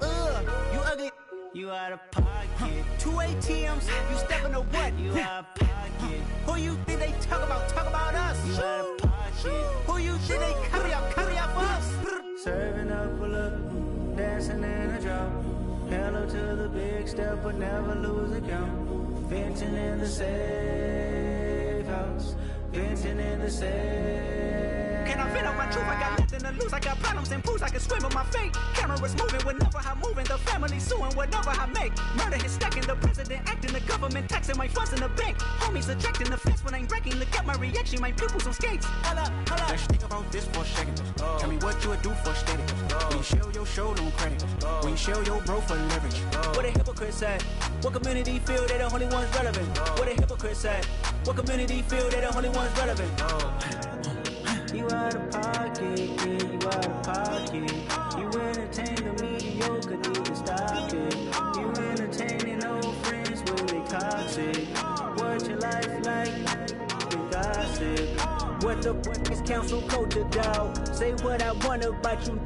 You ugly. You out of pocket. 2 ATMs, you stepping to what? You out of pocket. Who you think they talk about? Talk about us. You out of pocket. Who you think they carry up for us? Serving up a look, dancing in a drop. Hello to the big step, but never lose a count. Venting in the safe house. Venting in the safe. Can I vent out my truth? I got nothing to lose. I got problems and pools. I can swim with my fate. Cameras moving whenever I'm moving. The family suing whatever I make. Murder is stacking. The president acting. The government taxing my funds in the bank. Homies attracting the fence when I'm breaking. Look at my reaction. My pupils on skates. Holla, holla. Let's think about this for a second. Tell me what you would do for steady. When you show your show, no credit. When you show your bro for leverage. What a hypocrite said. What community feel they the only ones relevant? What a hypocrite said. What community feel they the only ones relevant? You out of pocket, yeah, you out of pocket. You entertain the mediocre, need to stop it. You entertaining old friends when they toxic. What your life like? You gossip. What the is council culture, dog? Say what I want about you,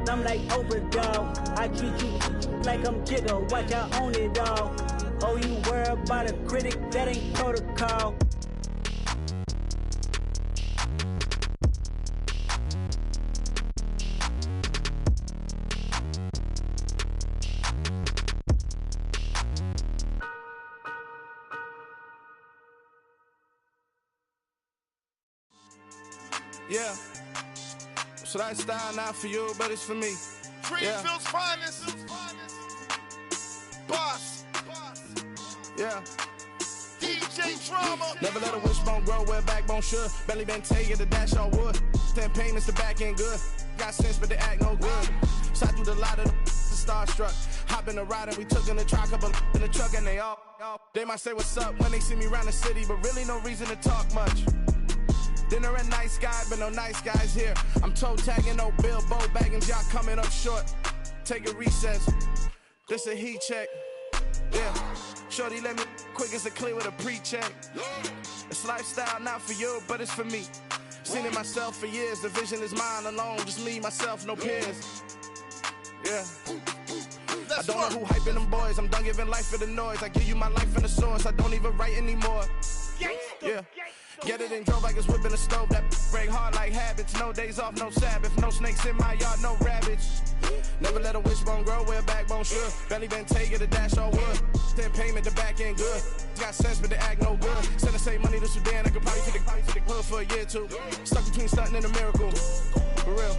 I'm like overdog. I treat you like I'm Jigga, watch I own it all. Oh, you worry about a critic, that ain't protocol. Yeah, so that style not for you, but it's for me. Greenfield's finest. Boss. Yeah. DJ Drama. Never let a wishbone grow where a backbone should. Belly been take it, the dash all wood. 10 payments, the back end good. Got sense, but they act no good. So I threw the lot of the starstruck. Hop in the ride and we took in the truck, couple in the truck, and they all. They might say what's up when they see me round the city, but really no reason to talk much. Dinner and nice guy, but no nice guys here. I'm toe tagging, no Bilbo bagging, y'all coming up short. Take a recess. This a heat check. Yeah. Shorty let me quick as a clear with a pre-check. It's lifestyle not for you, but it's for me. Seen it myself for years. The vision is mine alone. Just me, myself, no peers. Yeah. I don't know who hyping them boys. I'm done giving life for the noise. I give you my life in the source. I don't even write anymore. Yeah. Get it and drove like it's whipping a stove. That break hard like habits. No days off, no Sabbath. No snakes in my yard, no rabbits. Never let a wishbone grow where a backbone should. Belly been take it, the dash all wood. 10 payment, the back end good. Got sense, but they act no good. Send the same money to Sudan. I could probably take the hood for a year or two. Stuck between stunting and a miracle. For real.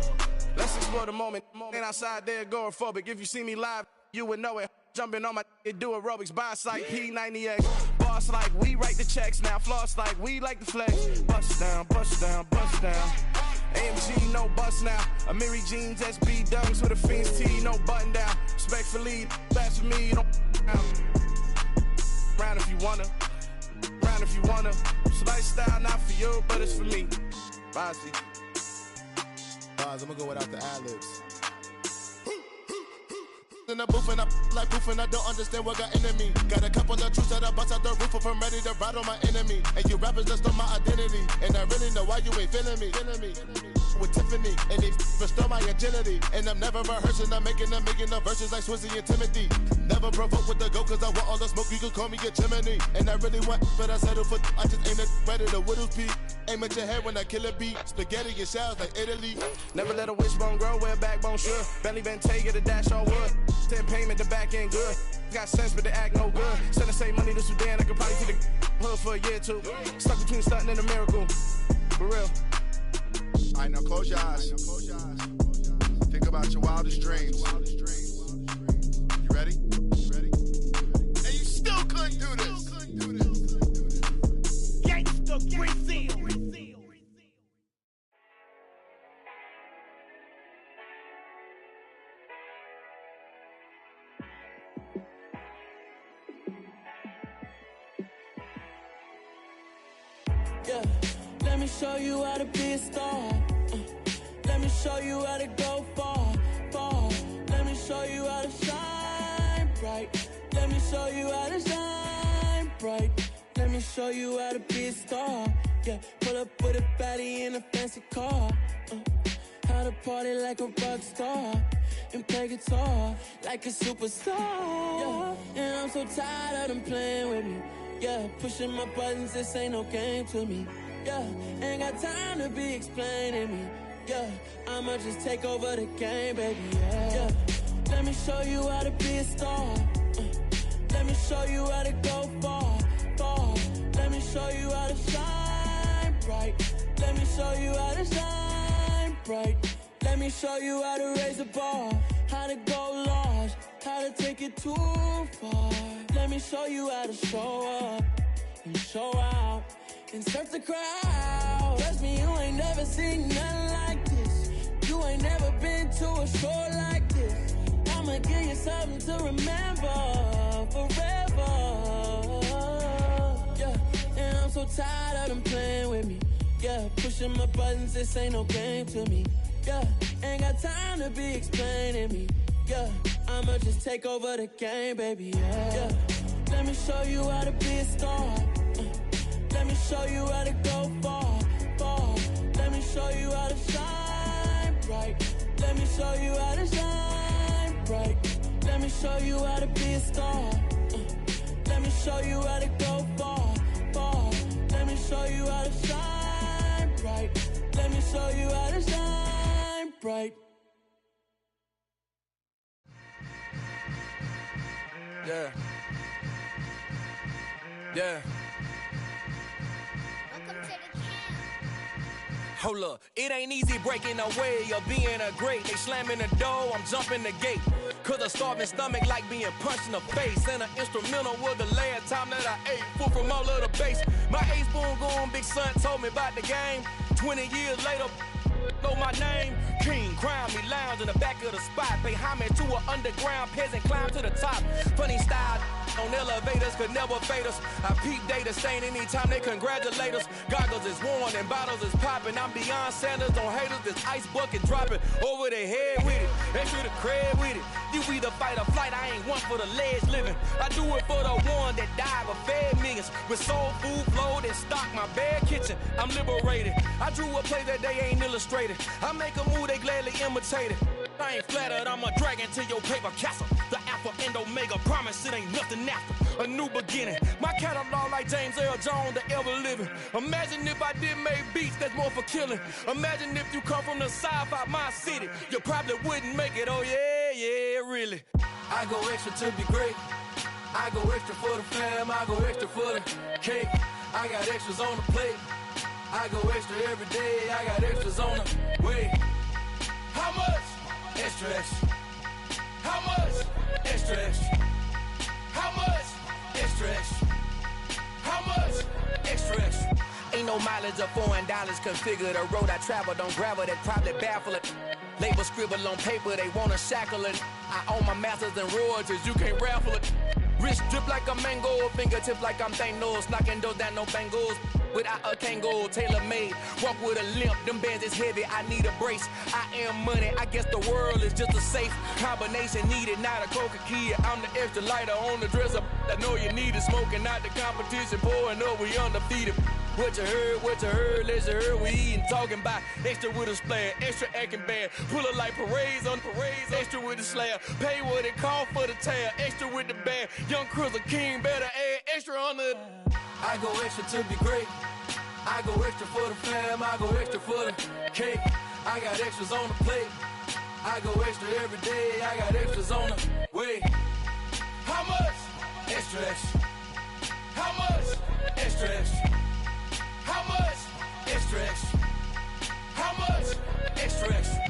Let's explore the moment. Ain't outside there agoraphobic. If you see me live, you would know it. Jumping on my do aerobics, buy site P90X. Boss like we write the checks now. Floss like we like the flex. Bust down, bust down, bust down. AMG, no bust now. Amiri jeans, SB dunks with a Fiends T, no button down. Respectfully, best for me, don't round if you wanna. Round if you wanna. So lifestyle not for you, but it's for me. Bozzy. Boz, I'm gonna go without the ad-libs. In the booth and I like proof and I don't understand what got into me. Got a couple of truths that I bust out the roof if I'm ready to ride on my enemy. And you rappers just on my identity. And I really know why you ain't feeling me. With Tiffany and they restore my agility. And I'm never rehearsing, I'm making a million of verses like Swizzy and Timothy. Never provoke with the go cause I want all the smoke, you can call me a chimney. And I really want, but I settle for I just aim at ready to Whittles Peak. Aim at your head when I kill a beat. Spaghetti and shells like Italy. Never let a wishbone grow where a backbone should. Belly been take it, the dash all wood. 10 payment, the back end good. Got sense, but they act no good. Send the same money to Sudan, I could probably take the hood for a year or two. Stuck between stunting and a miracle. For real. Alright, now close your eyes. Think about your wildest dreams. You ready? And you still couldn't do this. Yeah, let me show you how to be a star. Let me show you how to go far, far. Let me show you how to shine bright. Let me show you how to shine bright. Let me show you how to be a star. Yeah, pull up with a baddie in a fancy car. How to party like a rock star and play guitar like a superstar. Yeah, and I'm so tired of them playing with me. Yeah, pushing my buttons, this ain't no game to me. Yeah, ain't got time to be explaining me. Yeah, I'ma just take over the game, baby. Yeah, let me show you how to be a star. Let me show you how to go far, far. Let me show you how to shine bright. Let me show you how to shine bright. Let me show you how to raise the bar, how to go large, how to take it too far. Let me show you how to show up and show out and surf the crowd. Trust me, you ain't never seen nothing like this. You ain't never been to a show like this. I'ma give you something to remember forever. Yeah, and I'm so tired of them playing with me. Yeah, pushing my buttons, this ain't no game to me. Yeah, ain't got time to be explaining me. Yeah, I'ma just take over the game, baby. Yeah, let me show you how to be a star. Let me show you how to go far, far. Let me show you how to shine bright. Let me show you how to shine bright. Let me show you how to be a star. Let me show you how to go far, far. Let me show you how to shine bright. Let me show you how to shine bright. Yeah. Yeah. Hold up, it ain't easy breaking away or being a great. They slamming the door, I'm jumping the gate. Cause a starving stomach like being punched in the face. And an instrumental was the last time that I ate. Full from all of the bass. My ace boom going, big son told me about the game. 20 years later, know my name. King, crown me, lounge in the back of the spot. Pay homage to an underground peasant, climb to the top. Funny style on elevators could never fade us. I peep data stain anytime they congratulate us. Goggles is worn and bottles is popping. I'm beyond Sanders on haters, this ice bucket dropping over their head with it. Extra the cred with it. You either fight or flight, I ain't one for the ledge living. I do it for the one that died but fed millions. With soul food flowed and stock my bare kitchen. I'm liberated. I drew a play that they ain't illustrated. I make a move, they gladly imitate it. I ain't flattered, I'm a dragon to your paper castle. The Alpha and Omega, promise it ain't nothing after. A new beginning. My catalog like James Earl Jones, the ever living. Imagine if I did make beats that's more for killing. Imagine if you come from the south out my city. You probably wouldn't make it, oh yeah, yeah, really. I go extra to be great. I go extra for the fam, I go extra for the cake. I got extras on the plate. I go extra every day, I got extras on the way. How much? Extra, extra. How much? Extra, extra. How much? Extra, extra. How much? Extra, extra. Ain't no mileage of $4 configure the road I travel. Don't gravel that probably baffle it. Label scribble on paper, they wanna shackle it. I own my masters and royalties, you can't raffle it. Wrist drip like a mango, fingertips like I'm Thanos. Knocking those down, no bangles. Without a Kango, tailor-made. Walk with a limp, them bands is heavy, I need a brace. I am money, I guess the world is just a safe combination needed, not a coca key. I'm the extra lighter on the dresser. I know you need it, smoking out the competition, pouring up, we undefeated. What you heard, let's you heard, we eating, talking about extra with a splash, extra acting bad, pull it like parades on parades, extra with the slab, pay what it cost for the tab, extra with the band, young Chris a king, better add extra on the. I go extra to be great, I go extra for the fam, I go extra for the cake, I got extras on the plate, I go extra every day, I got extras on the way. How much? Extra, extra. How much? Extra, extra. How much? Extra, extra. How much? Extra, extra.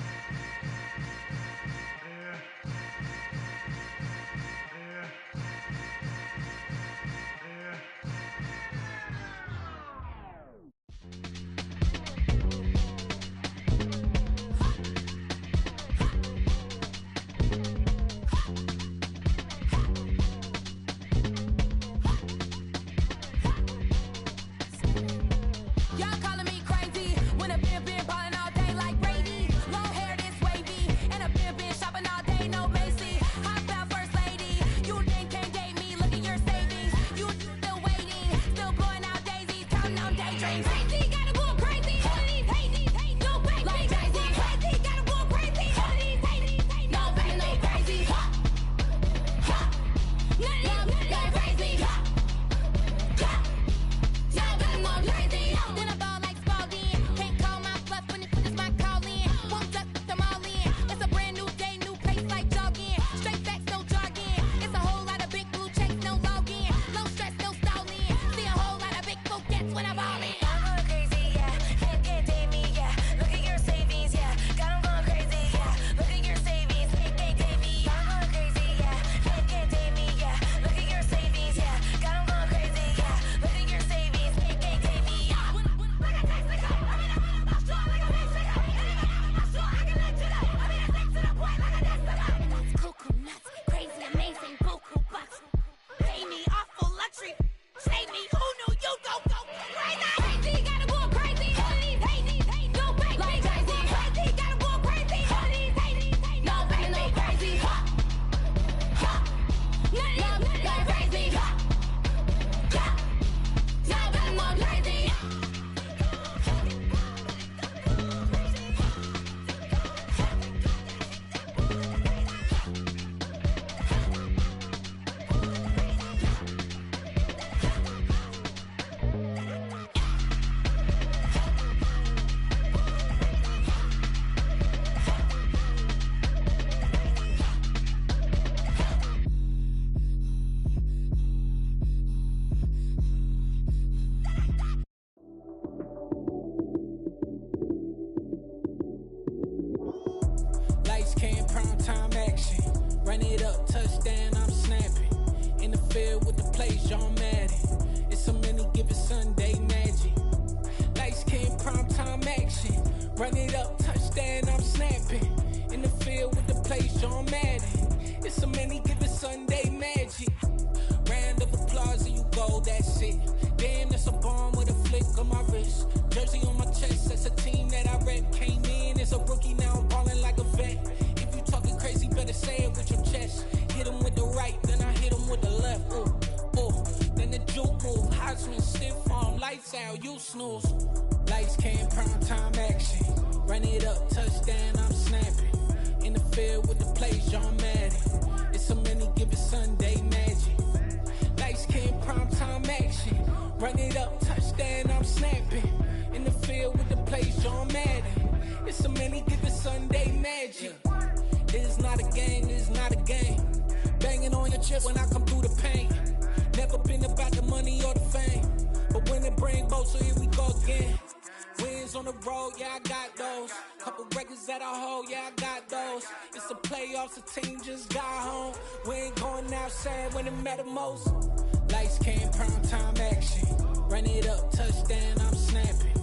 touchdown, I'm snapping. In the field with the plays, John Madden. It's a many given Sunday magic. Lights came primetime action. Run it up, touchdown, I'm snapping. In the field with the plays, John Madden. It's a many given Sunday magic. Round of applause and you go, that's it. Damn, that's a bomb with a flick on my wrist. Jersey on my chest, that's a team that I rep. Came in as a rookie, now I'm ballin' like a vet. If you talking crazy, better say it with your chest. Hit him with the right, then I hit him with the left. Ooh, ooh, then the juke move. Heisman, stiff arm, lights out, you snooze. Lights came, prime time action. Run it up, touchdown, I'm snapping. In the field with the plays, John Madden. It's a many given Sunday magic. Lights came, prime time action. Run it up, touchdown, I'm snapping. In the field with the plays, John Madden. It's a many given Sunday magic. It's not a game, it's not a game. Banging on your chest when I come through the pain. Never been about the money or the fame. But when it bring both, so here we go again. Wins on the road, yeah, I got those. Couple records that I hold, yeah, I got those. It's the playoffs, the team just got home. We ain't going outside when it matter most. Lights came, prime time action. Run it up, touchdown, I'm snapping.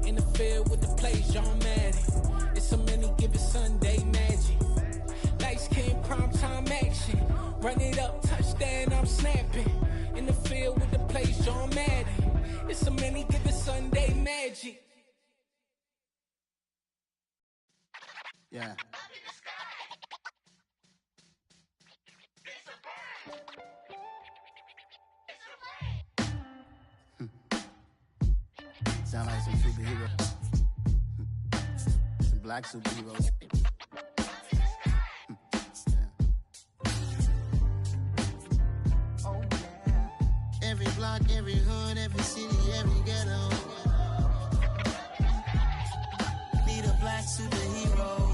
In the field with the plays, John Madden. It's a many given Sunday magic. Lights came, prime time action. Run it up, touchdown, I'm snapping. In the field with the plays, John Madden. It's a many given Sunday magic. Yeah. Sound like some superheroes. Some black superheroes. Oh, yeah. Every block, every hood, every city, every ghetto. Need a black superhero.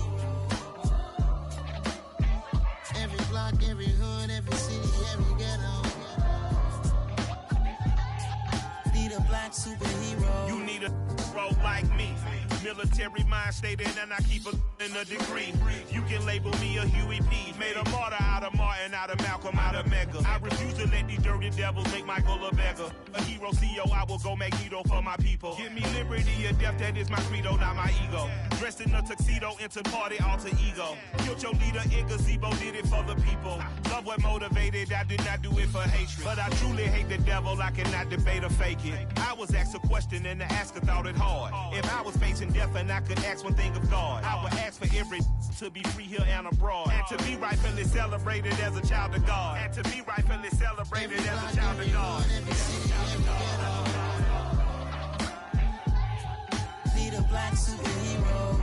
Every block, every hood, every city, every ghetto. Need a black superhero. You need a bro like me. Military mind stated, and I keep in a degree. You can label me a Huey P. Made a martyr out of Martin, out of Malcolm, out of Mega. I refuse to let these dirty devils make Michael a beggar. A hero CEO, I will go Magneto for my people. Give me liberty or death, that is my credo, not my ego. Dressed in a tuxedo, into party, alter ego. Killed your leader in gazebo, did it for the people. Love what motivated, I did not do it for hatred. But I truly hate the devil, I cannot debate or fake it. I was asked a question and the asker thought it hard. If I was facing death and I could ask one thing of God, I would ask for every to be free here and abroad. And to be rightfully celebrated as a child of God. And to be rightfully celebrated as a child of God. Need a black superhero.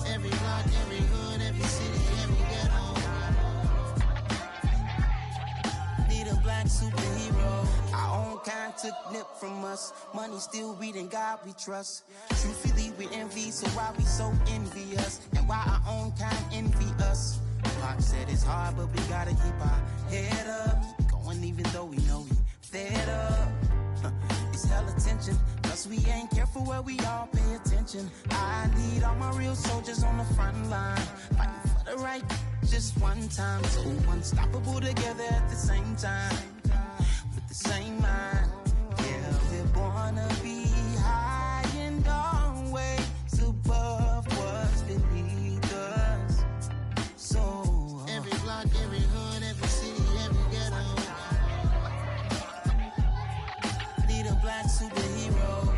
Every block, every hood, every city, every ghetto. Need a black superhero. Our own kind took nip from us. Money still reading God we trust. Truthfully we envy, so why we so envious? And why our own kind envy us? Pac said it's hard, but we gotta keep our head up. Going even though we know we fed up. It's hella tension, plus we ain't careful where we all pay attention. I need all my real soldiers on the front line, fighting for the right just one time. So unstoppable together at the same time, with the same mind. Yeah, we're born to be high and always above what's beneath us. So every block, every hood, every city, every ghetto. Need a black superhero.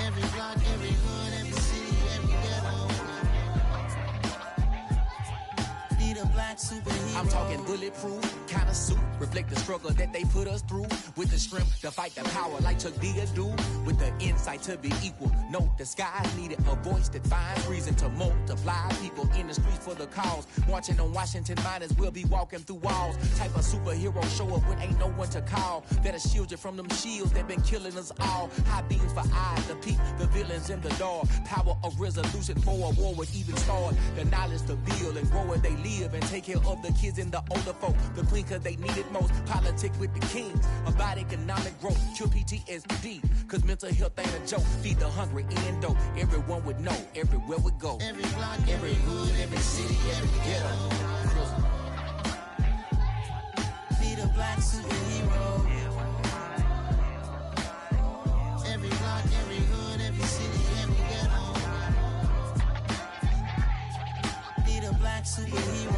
Every block, every hood, every city, every ghetto. Need a black superhero. I'm talking bulletproof kind of suit, reflect the struggle that they put us through. With the strength to fight the power like Chuck D do. With the insight to be equal. Note the sky needed a voice that finds reason to multiply people in the streets for the cause. Marching on Washington, might as well be walking through walls. Type of superhero show up when ain't no one to call. That'll shield you from them shields that been killing us all. High beams for eyes to peep the villains in the dark. Power of resolution for a war would even start. The knowledge to build and grow where they live and take care of the kids and the older folk. The queen cause they need it most. Politic with the kings about economic growth. Cure PTSD cause mental health ain't a joke. Feed the hungry and dope. Everyone would know everywhere we go. Every block, every hood, every city, every ghetto. Be the black superhero. Every block, every hood, every city, every ghetto. Be the black superhero.